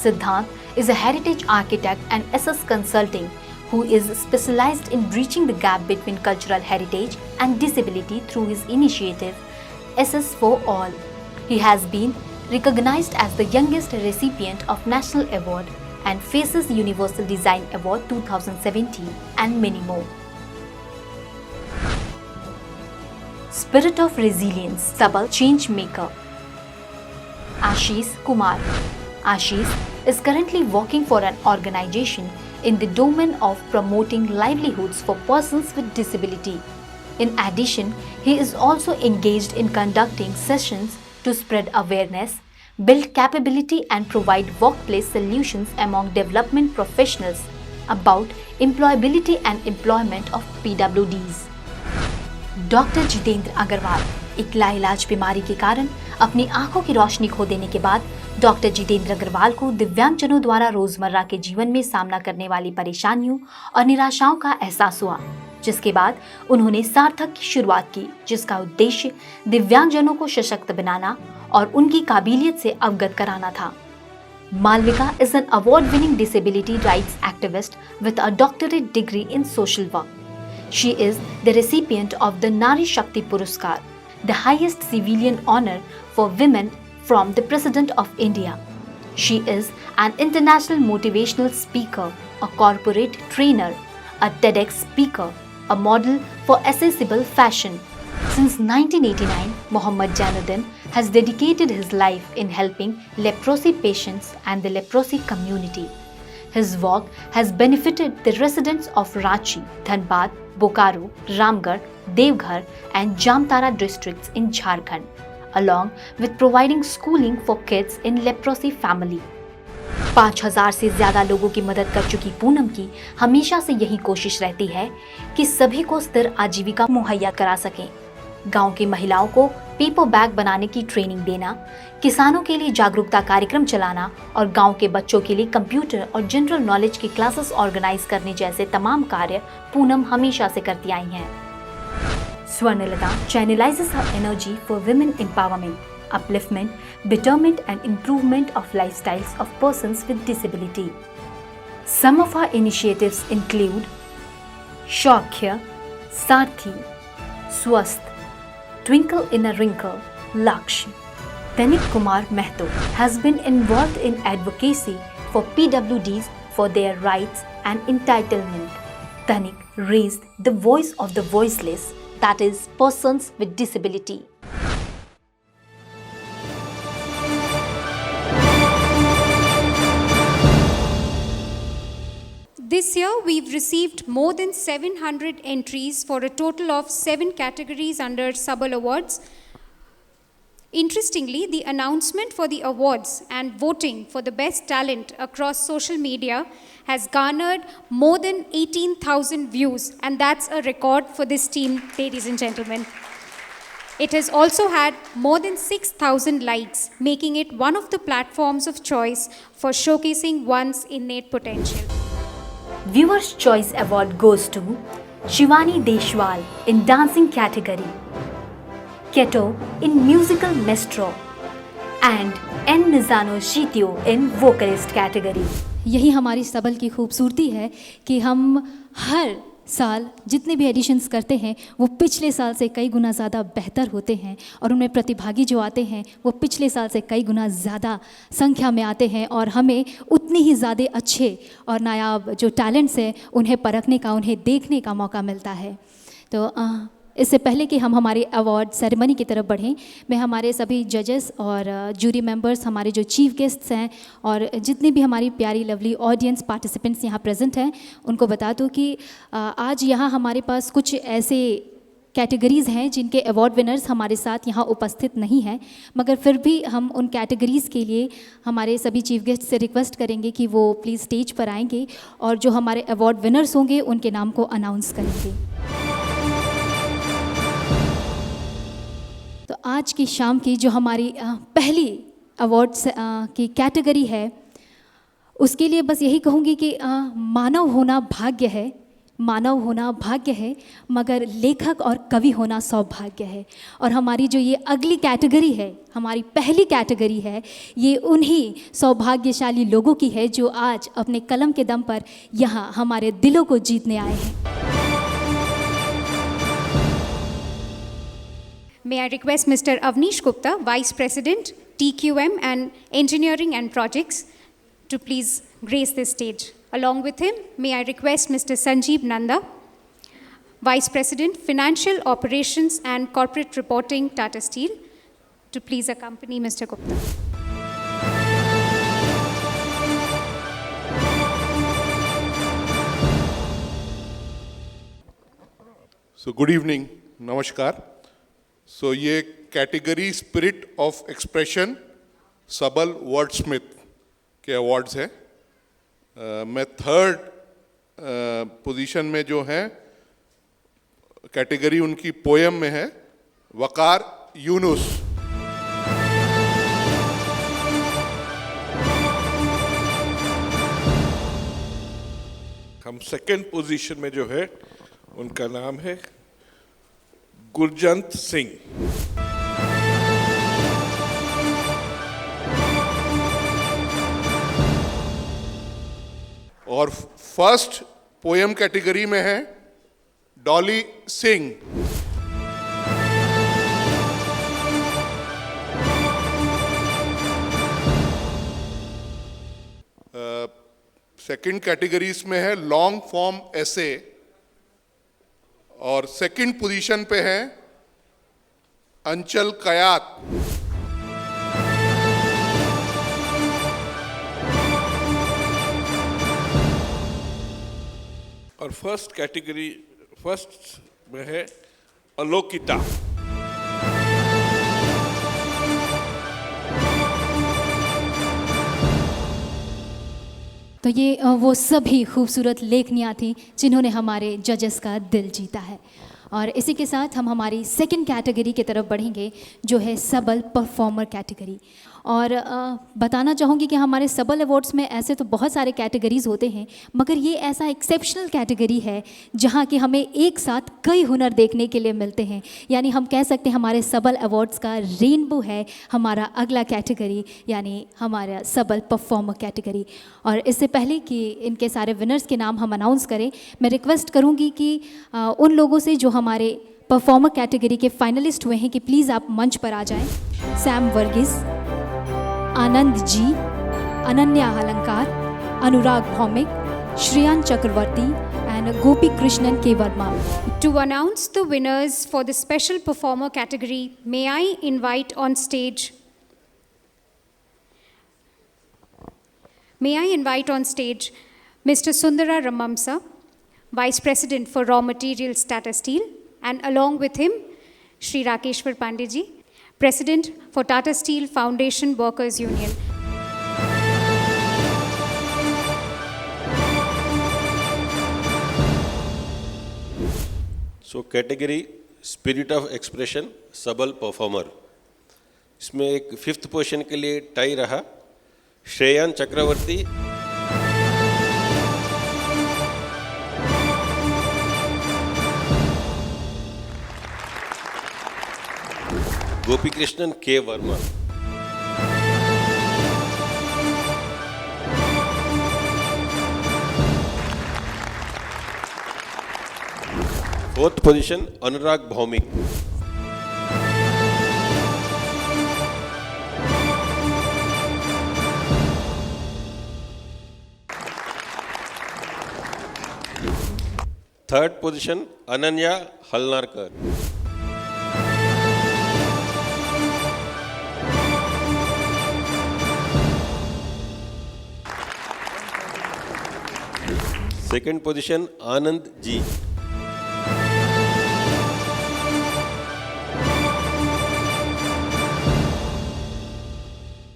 Siddhant is a heritage architect and SS consulting who is specialized in bridging the gap between cultural heritage and disability through his initiative SS for All. He has been recognized as the youngest recipient of National Award and faces Universal Design Award 2017 and many more. Spirit of Resilience, Sabal Change Maker. Ashish Kumar. Ashish is currently working for an organization in the domain of promoting livelihoods for persons with disability. In addition, he is also engaged in conducting sessions to spread awareness, build capability and provide workplace solutions among development professionals about employability and employment of PWDs. Doctor Jitendra Agarwal. एक लाइलाज बीमारी के कारण अपनी आंखों की रोशनी खो देने के बाद डॉक्टर जितेंद्र अग्रवाल को दिव्यांगजनों द्वारा रोजमर्रा के जीवन में सामना करने वाली परेशानियों और निराशाओं का एहसास हुआ, जिसके बाद उन्होंने सार्थक की शुरुआत की, जिसका उद्देश्य दिव्यांगजनों को सशक्त बनाना और उनकी काबिलियत से अवगत कराना था. Malvika is an award-winning disability rights activist with a doctorate degree in social work. She is the recipient of the Nari Shakti Puruskar, the highest civilian honor for women from the President of India. She is an international motivational speaker, a corporate trainer, a TEDx speaker, a model for accessible fashion. Since 1989, Mohammad Jainuddin has dedicated his life in helping leprosy patients and the leprosy community. His work has benefited the residents of Ranchi, Dhanbad, Bokaro, Ramgarh, Devghar and Jamtara districts in Jharkhand, along with providing schooling for kids in leprosy family. 5,000 से ज़्यादा लोगों की मदद कर चुकी पूनम की हमेशा से यही कोशिश रहती है कि सभी को स्थिर आजीविका मुहैया करा सकें। गांव की महिलाओं को पेपर बैग बनाने की ट्रेनिंग देना, किसानों के लिए जागरूकता कार्यक्रम चलाना और गांव के बच्चों के लिए कंप्यूटर और जनरल नॉलेज की क्लासेस ऑर्गेनाइज करने जैसे तमाम कार्य पूनम हमेशा से करती आई हैं। Swarnalata channelizes her energy for women empowerment, upliftment, betterment and improvement of lifestyles of persons with disability. Some of her initiatives include Shaukhya, Sarthi, Swasth, Twinkle in a Wrinkle, Laksh. Tanik Kumar Mehto has been involved in advocacy for PWDs for their rights and entitlement. Tanik raised the voice of the voiceless, that is, persons with disability. This year, we've received more than 700 entries for a total of 7 categories under Sabal Awards. Interestingly, the announcement for the awards and voting for the best talent across social media has garnered more than 18,000 views, and that's a record for this team, ladies and gentlemen. It has also had more than 6,000 likes, making it one of the platforms of choice for showcasing one's innate potential. Viewers' Choice Award goes to Shivani Deshwal in dancing category, Keto in musical maestro, and N. Nizano Shitio in vocalist category. यही हमारी सबल की खूबसूरती है कि हम हर साल जितने भी एडिशंस करते हैं वो पिछले साल से कई गुना ज़्यादा बेहतर होते हैं और उनमें प्रतिभागी जो आते हैं वो पिछले साल से कई गुना ज़्यादा संख्या में आते हैं और हमें उतनी ही ज़्यादा अच्छे और नायाब जो टैलेंट्स हैं उन्हें परखने का, उन्हें देखने का मौका मिलता है। तो इससे पहले कि हम हमारे अवार्ड सेरेमनी की तरफ बढ़ें, मैं हमारे सभी जजेस और जूरी मेंबर्स, हमारे जो चीफ गेस्ट्स हैं और जितने भी हमारी प्यारी लवली ऑडियंस पार्टिसिपेंट्स यहाँ प्रेजेंट हैं उनको बता दूँ कि आज यहाँ हमारे पास कुछ ऐसे कैटेगरीज़ हैं जिनके अवार्ड विनर्स हमारे साथ यहाँ उपस्थित नहीं हैं, मगर फिर भी हम उन कैटेगरीज़ के लिए हमारे सभी चीफ गेस्ट से रिक्वेस्ट करेंगे कि वो प्लीज़ स्टेज पर आएंगे और जो हमारे अवार्ड विनर्स होंगे उनके नाम को अनाउंस करेंगे। तो आज की शाम की जो हमारी पहली अवार्ड्स की कैटेगरी है उसके लिए बस यही कहूँगी कि मानव होना भाग्य है, मानव होना भाग्य है, मगर लेखक और कवि होना सौभाग्य है। और हमारी जो ये अगली कैटेगरी है, हमारी पहली कैटेगरी है, ये उन्हीं सौभाग्यशाली लोगों की है जो आज अपने कलम के दम पर यहाँ हमारे दिलों को जीतने आए हैं। May I request Mr. Avnish Gupta, Vice President, TQM and Engineering and Projects, to please grace this stage. Along with him, may I request Mr. Sanjeev Nanda, Vice President, Financial Operations and Corporate Reporting, Tata Steel, to please accompany Mr. Gupta. So good evening, namaskar. So ये category spirit of expression सबल वर्डस्मिथ के awards हैं। मैं third position में जो है category उनकी poem में है, वकार यूनुस। हम सेकंड पोजीशन में जो है उनका नाम है गुरजंत सिंह। और फर्स्ट पोएम कैटेगरी में है डॉली सिंह। सेकंड कैटेगरीज में है लॉन्ग फॉर्म एसे और सेकंड पोजीशन पे है अंचल कयात। और फर्स्ट में है अलोकिता। तो ये वो सभी खूबसूरत लेखनियाँ थी जिन्होंने हमारे जजेस का दिल जीता है। और इसी के साथ हम हमारी सेकंड कैटेगरी की तरफ बढ़ेंगे, जो है सबल परफॉर्मर कैटेगरी। और बताना चाहूँगी कि हमारे सबल अवार्ड्स में ऐसे तो बहुत सारे कैटेगरीज़ होते हैं, मगर ये ऐसा एक्सेप्शनल कैटेगरी है जहाँ कि हमें एक साथ कई हुनर देखने के लिए मिलते हैं। यानी हम कह सकते हैं हमारे सबल अवार्ड्स का रेनबो है हमारा अगला कैटेगरी, यानी हमारा सबल परफॉर्मर कैटेगरी। और इससे पहले कि इनके सारे विनर्स के नाम हम अनाउंस करें, मैं रिक्वेस्ट करूँगी कि उन लोगों से जो हमारे परफॉर्मर कैटेगरी के फाइनलिस्ट हुए हैं कि प्लीज़ आप मंच पर आ जाएं। सैम वर्गीस, आनंद जी, अनन्या अलंकार, अनुराग भौमिक, श्रेयान चक्रवर्ती and Gopi Krishnan K. Verma. To announce the winners for the special performer category, may I invite on stage Mr. Sundara Ramamsa, Vice President for Raw Materials Tata Steel, and along with him, Shri Rakeshwar Pandey ji, President for Tata Steel Foundation Workers Union. So category spirit of expression सबल performer, इसमें एक 5th position के लिए tie रहा। श्रेयान चक्रवर्ती, Gopi Krishnan K Varma. Fourth position Anurag Bhowmik. Third position Ananya Halnarkar. Second position Anand ji.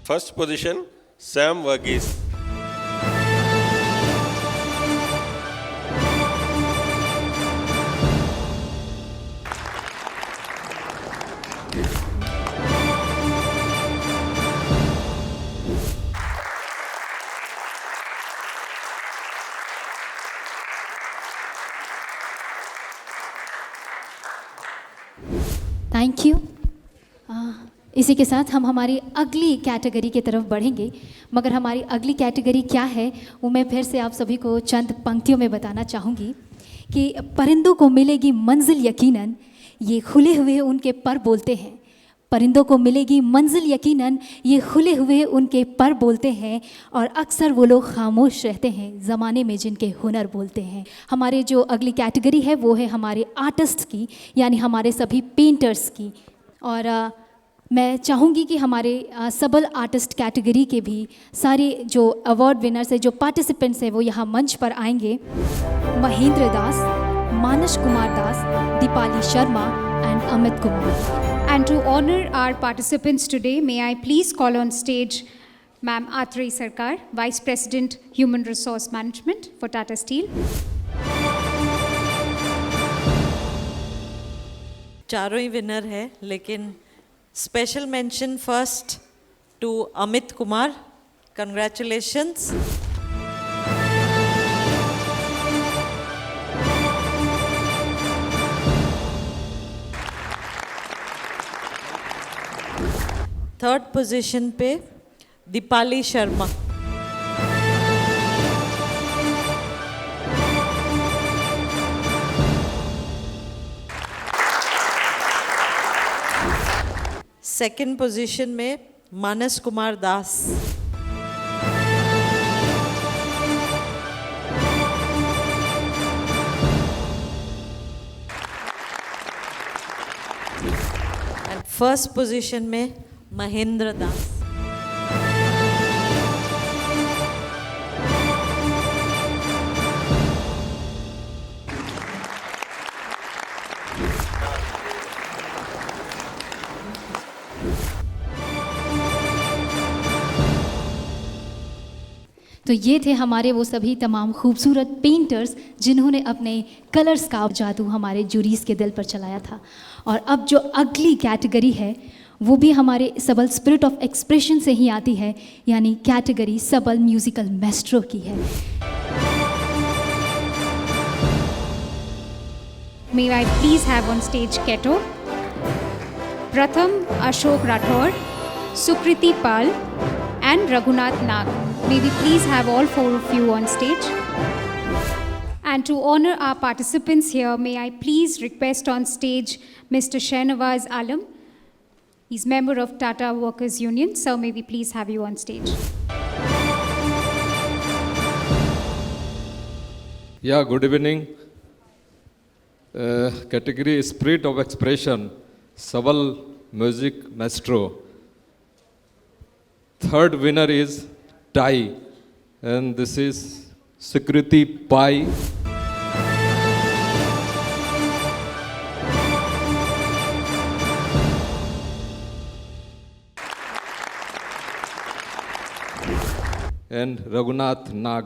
First position Sam Varghese. Thank you. इसी के साथ हम हमारी अगली कैटेगरी की तरफ बढ़ेंगे, मगर हमारी अगली कैटेगरी क्या है वो मैं फिर से आप सभी को चंद पंक्तियों में बताना चाहूँगी कि परिंदों को मिलेगी मंजिल यकीनन, ये खुले हुए उनके पर बोलते हैं। परिंदों को मिलेगी मंजिल यकीनन, ये खुले हुए उनके पर बोलते हैं, और अक्सर वो लोग खामोश रहते हैं ज़माने में जिनके हुनर बोलते हैं। हमारे जो अगली कैटेगरी है वो है हमारे आर्टिस्ट की, यानी हमारे सभी पेंटर्स की। और मैं चाहूँगी कि हमारे सबल आर्टिस्ट कैटेगरी के भी सारे जो अवार्ड विनर्स है, जो पार्टिसिपेंट्स हैं, वो यहाँ मंच पर आएंगे। Mahendra Das, Manas Kumar Das, Deepali Sharma and Amit Kumar. And to honor our participants today, may I please call on stage Ma'am Atrey Sarkar, Vice President Human Resource Management for Tata Steel. चारों ही विनर है, लेकिन special mention first to Amit Kumar, congratulations. Third position पे Deepali Sharma. Second position में Manas Kumar Das. And first position में महेंद्र दास। तो तो ये थे हमारे वो सभी तमाम खूबसूरत पेंटर्स जिन्होंने अपने कलर्स का जादू हमारे जूरीज़ के दिल पर चलाया था। और अब जो अगली कैटेगरी है वो भी हमारे सबल स्पिरिट ऑफ एक्सप्रेशन से ही आती है, यानी कैटेगरी सबल म्यूजिकल मैस्ट्रो की है। May I please have on stage Keto, Pratham Ashok Rathore, Sukriti Pal and Raghunath Nag. May we please have all four of you on stage. And to honor our participants here, may I please request on stage Mr. Shahnawaz Alam. He's member of Tata Workers Union. Sir, may we please have you on stage. Yeah, good evening. Category Spirit of Expression, Sabal Music Maestro. Third winner is Tie, and this is Sukriti Pai. And Raghunath Nag.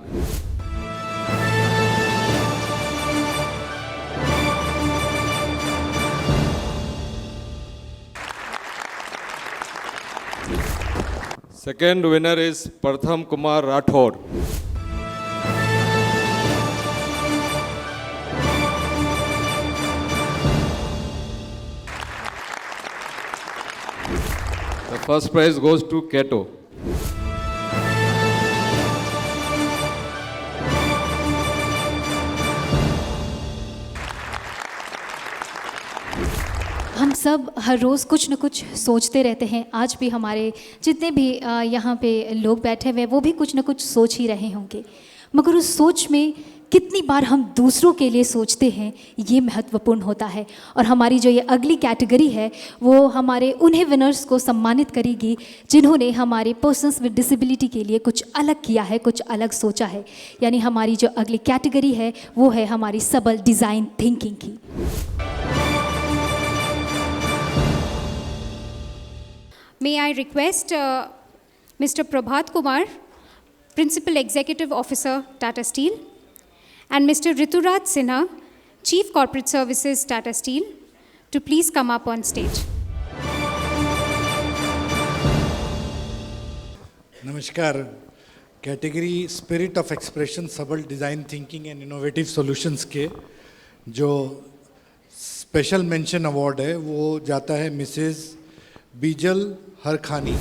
Second winner is Pratham Kumar Rathore. The first prize goes to Keto. हम सब हर रोज़ कुछ न कुछ सोचते रहते हैं। आज भी हमारे जितने भी यहाँ पे लोग बैठे हुए हैं वो भी कुछ न कुछ सोच ही रहे होंगे, मगर उस सोच में कितनी बार हम दूसरों के लिए सोचते हैं ये महत्वपूर्ण होता है। और हमारी जो ये अगली कैटेगरी है वो हमारे उन्हें विनर्स को सम्मानित करेगी जिन्होंने हमारे पर्सन्स विद डिसेबिलिटी के लिए कुछ अलग किया है, कुछ अलग सोचा है। यानी हमारी जो अगली कैटेगरी है वो है हमारी सबल डिज़ाइन थिंकिंग की। May I request Mr. Prabhat Kumar, Principal Executive Officer, Tata Steel, and Mr. Rituraj Sinha, Chief Corporate Services, Tata Steel, to please come up on stage. नमस्कार। कैटेगरी स्पिरिट ऑफ एक्सप्रेशन सबल design thinking and innovative solutions के जो special mention award है वो जाता है Mrs बीजल हरखानी।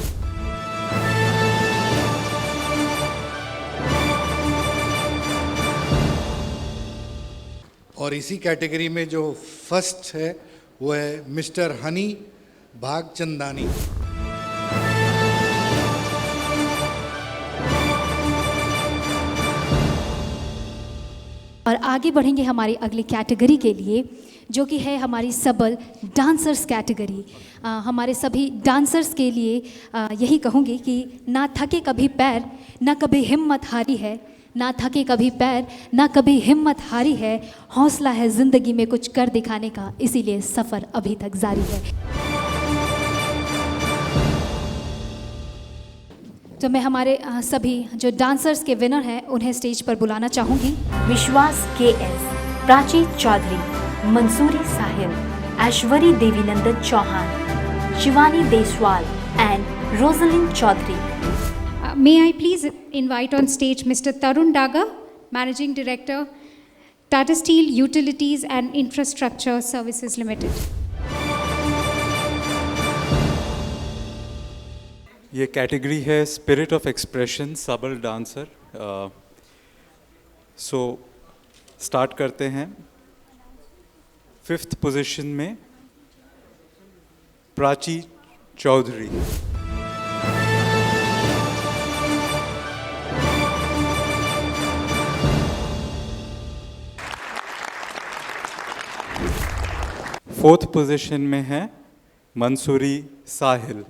और इसी कैटेगरी में जो फर्स्ट है वो है मिस्टर हनी भागचंदानी। और आगे बढ़ेंगे हमारी अगली कैटेगरी के लिए जो कि है हमारी सबल डांसर्स कैटेगरी। हमारे सभी डांसर्स के लिए यही कहूँगी कि ना थके कभी पैर, ना कभी हिम्मत हारी है, ना थके कभी पैर, ना कभी हिम्मत हारी है, हौसला है ज़िंदगी में कुछ कर दिखाने का, इसीलिए सफ़र अभी तक जारी है। तो मैं हमारे सभी जो डांसर्स के विनर हैं उन्हें स्टेज पर बुलाना चाहूँगी। Vishwas KS, Prachi Chaudhary, Mansuri Sahil, Aishwari Devinandan Chauhan, Shivani Deswal and Roslin Chaudhary. May I please invite on stage Mr. Tarun Daga, Managing Director, Tata Steel Utilities and Infrastructure Services Limited. ये कैटेगरी है स्पिरिट ऑफ एक्सप्रेशन सबल डांसर। सो स्टार्ट करते हैं। 5th पोजीशन में Prachi Chaudhary. Fourth position में है मंसूरी साहिल।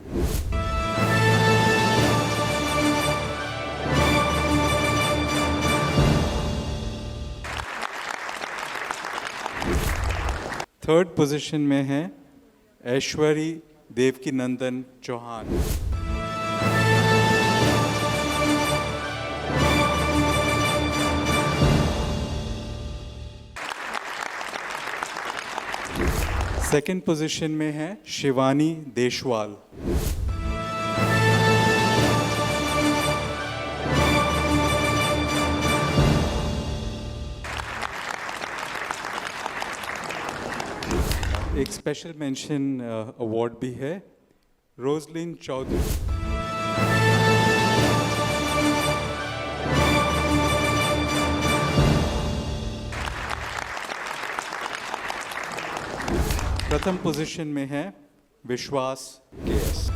Third position में है ऐश्वरी देवकी नंदन चौहान। सेकंड पोजीशन में है शिवानी देशवाल। एक स्पेशल मेंशन अवार्ड भी है रोजलिन चौधरी। प्रथम पोजीशन में है विश्वास केएस।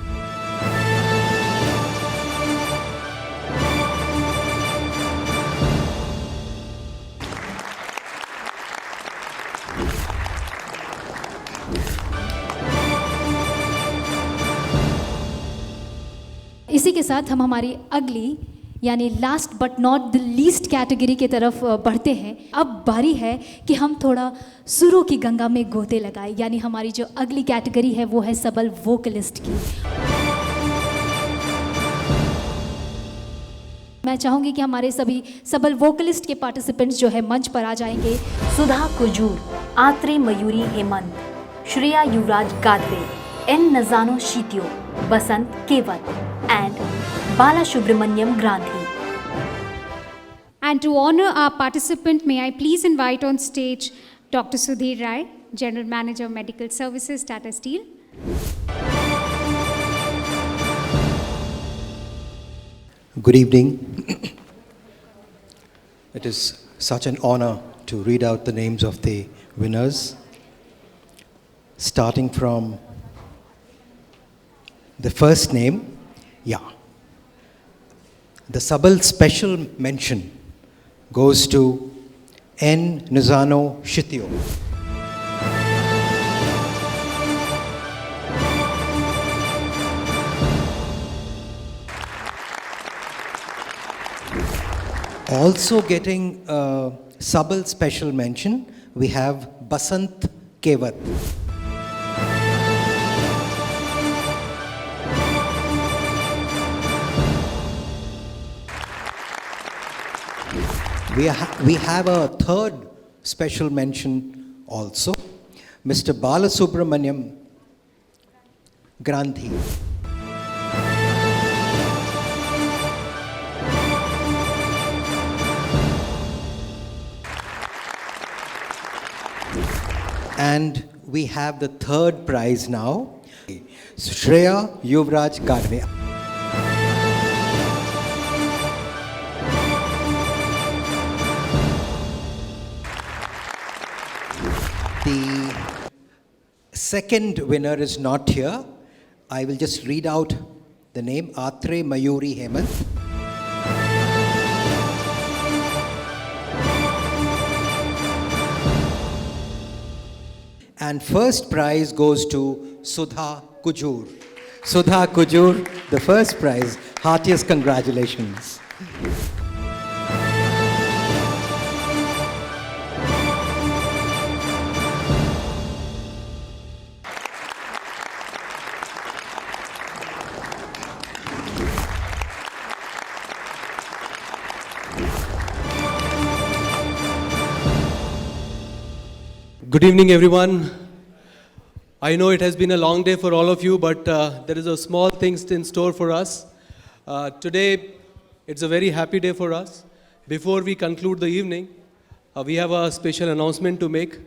इसी के साथ हम हमारी अगली यानी last but not the least category की तरफ बढ़ते हैं। अब बारी है कि हम थोड़ा सुरों की गंगा में गोते लगाएं, यानी हमारी जो अगली कैटेगरी है वो है सबल वोकलिस्ट की। मैं चाहूंगी कि हमारे सभी सबल वोकलिस्ट के पार्टिसिपेंट्स जो है मंच पर आ जाएंगे। Sudha Kujur, Atre Mayuri Hemant, Shreya Yuvraj Gadve, N Nzano Shityo, Basant Kevat and Bala Subramaniam Grandhi. And to honor our participant, may I please invite on stage Dr. Sudhir Rai, General Manager of Medical Services, Tata Steel. Good evening. It is such an honor to read out the names of the winners, starting from the first name. Yeah. The Sabal special mention goes to N. Nuzano Shitio. Also getting a Sabal special mention, we have Basant Kevat. We have a third special mention also, Mr. Balasubramaniam Grandhi. And we have the third prize now, Shreya Yuvraj Gadve. The second winner is not here. I will just read out the name, Atre Mayuri Hemant. And first prize goes to Sudha Kujur. Sudha Kujur, the first prize. Heartiest congratulations. Good evening, everyone. I know it has been a long day for all of you, but there is a small things in store for us. Today, it's a very happy day for us. Before we conclude the evening, we have a special announcement to make.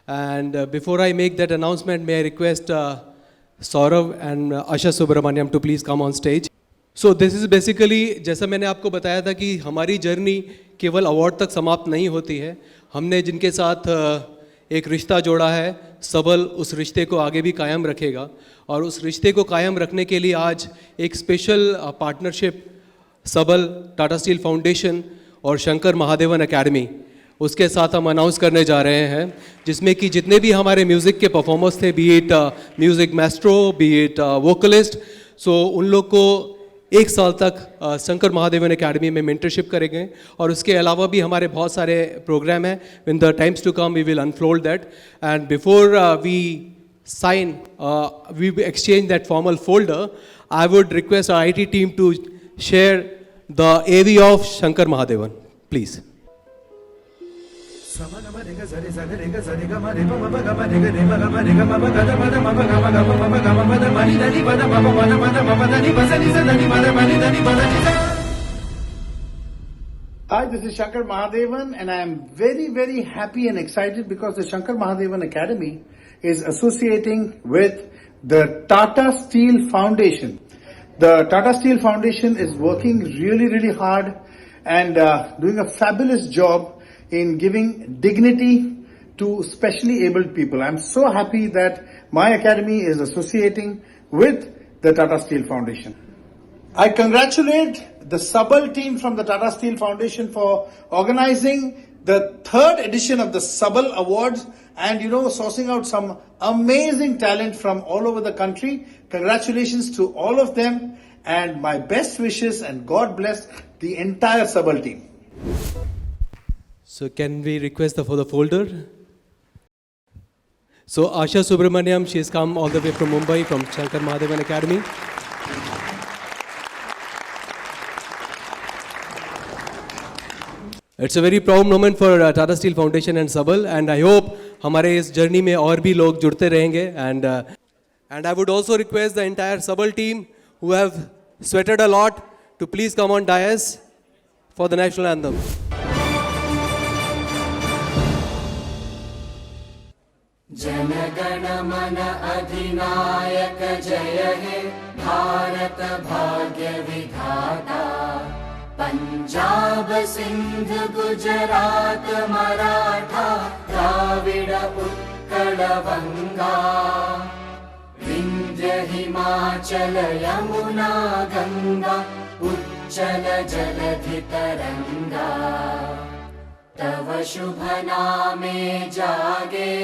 And before I make that announcement, may I request Saurav and Asha Subramaniam to please come on stage. So this is basically, जैसा मैंने आपको बताया था कि हमारी journey केवल award तक समाप्त नहीं होती है. हमने जिनके साथ एक रिश्ता जोड़ा है, सबल उस रिश्ते को आगे भी कायम रखेगा. और उस रिश्ते को कायम रखने के लिए आज एक स्पेशल पार्टनरशिप सबल, टाटा स्टील फाउंडेशन और शंकर महादेवन एकेडमी, उसके साथ हम अनाउंस करने जा रहे हैं, जिसमें कि जितने भी हमारे म्यूज़िक के परफॉर्मर्स थे, be it music maestro, be it vocalist, so उन लोग को एक साल तक शंकर महादेवन एकेडमी में मेंटरशिप करेंगे. और उसके अलावा भी हमारे बहुत सारे प्रोग्राम हैं. When the times to come we will unfold that. And before we sign, we exchange that formal folder, I would request our IT team to share the AV of Shankar Mahadevan, please. Hi, this is Shankar Mahadevan, and I am very, very happy and excited because the Shankar Mahadevan Academy is associating with the Tata Steel Foundation. The Tata Steel Foundation is working really, really hard and doing a fabulous job in giving dignity to specially abled people. I'm so happy that my academy is associating with the Tata Steel Foundation. I congratulate the Sabal team from the Tata Steel Foundation for organizing the 3rd edition of the Sabal Awards and, sourcing out some amazing talent from all over the country. Congratulations to all of them and my best wishes, and God bless the entire Sabal team. So can we request for the folder? So Asha Subramaniam, she has come all the way from Mumbai from Shankar Mahadevan Academy. It's a very proud moment for Tata Steel Foundation and Sabal, and I hope हमारे इस journey में और भी लोग जुड़ते रहेंगे. And I would also request the entire Sabal team who have sweated a lot to please come on dais for the national anthem. जनगण मन अधिनायक जय हे भारत भाग्य विधाता पंजाब सिंध गुजरात मराठा द्राविड उत्कल बंगा विंध्य हिमाचल यमुना गंगा उच्चल जलधि तरंगा तव शुभ नामे जागे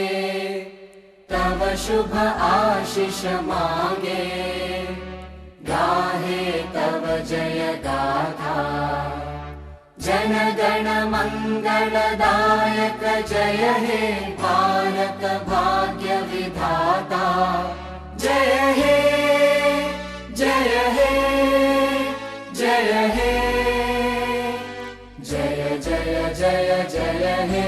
तव शुभ आशीष मांगे गाहे तव जय गाथा जन गण मंगलदायक जय हे भारत भाग्य विधाता जय हे जय हे जय हे जय जय जय जय हे.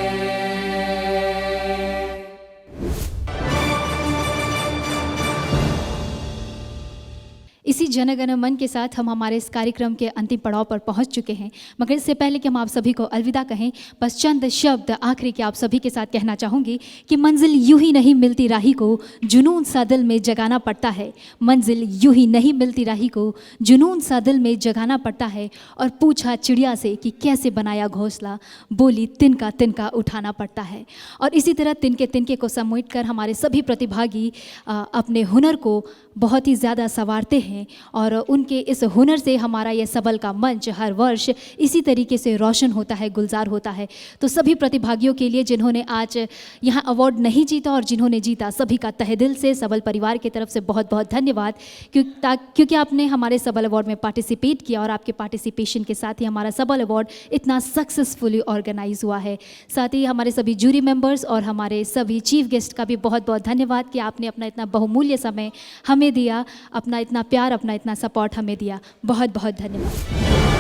इसी जनगण मन के साथ हम हमारे इस कार्यक्रम के अंतिम पड़ाव पर पहुंच चुके हैं, मगर इससे पहले कि हम आप सभी को अलविदा कहें, बस चंद शब्द आखिरी के आप सभी के साथ कहना चाहूँगी कि मंजिल यूं ही नहीं मिलती राही को, जुनून सा दिल में जगाना पड़ता है. मंजिल यूं ही नहीं मिलती राही को, जुनून सा दिल में जगाना पड़ता है. और पूछा चिड़िया से कि कैसे बनाया घोंसला, बोली तिनका उठाना पड़ता है. और इसी तरह तिनके को समेट कर हमारे सभी प्रतिभागी अपने हुनर को बहुत ही ज़्यादा संवारते हैं और उनके इस हुनर से हमारा ये सबल का मंच हर वर्ष इसी तरीके से रोशन होता है, गुलजार होता है. तो सभी प्रतिभागियों के लिए जिन्होंने आज यहाँ अवार्ड नहीं जीता और जिन्होंने जीता, सभी का तहे दिल से सबल परिवार की तरफ से बहुत बहुत धन्यवाद, क्योंकि आपने हमारे सबल अवार्ड में पार्टिसिपेट किया और आपके पार्टिसिपेशन के साथ ही हमारा सबल अवार्ड इतना सक्सेसफुली ऑर्गेनाइज हुआ है. साथ ही हमारे सभी जूरी मेंबर्स और हमारे सभी चीफ गेस्ट का भी बहुत बहुत धन्यवाद कि आपने अपना इतना बहुमूल्य समय हमें दिया, अपना इतना प्यार, अपना इतना सपोर्ट हमें दिया. बहुत बहुत धन्यवाद.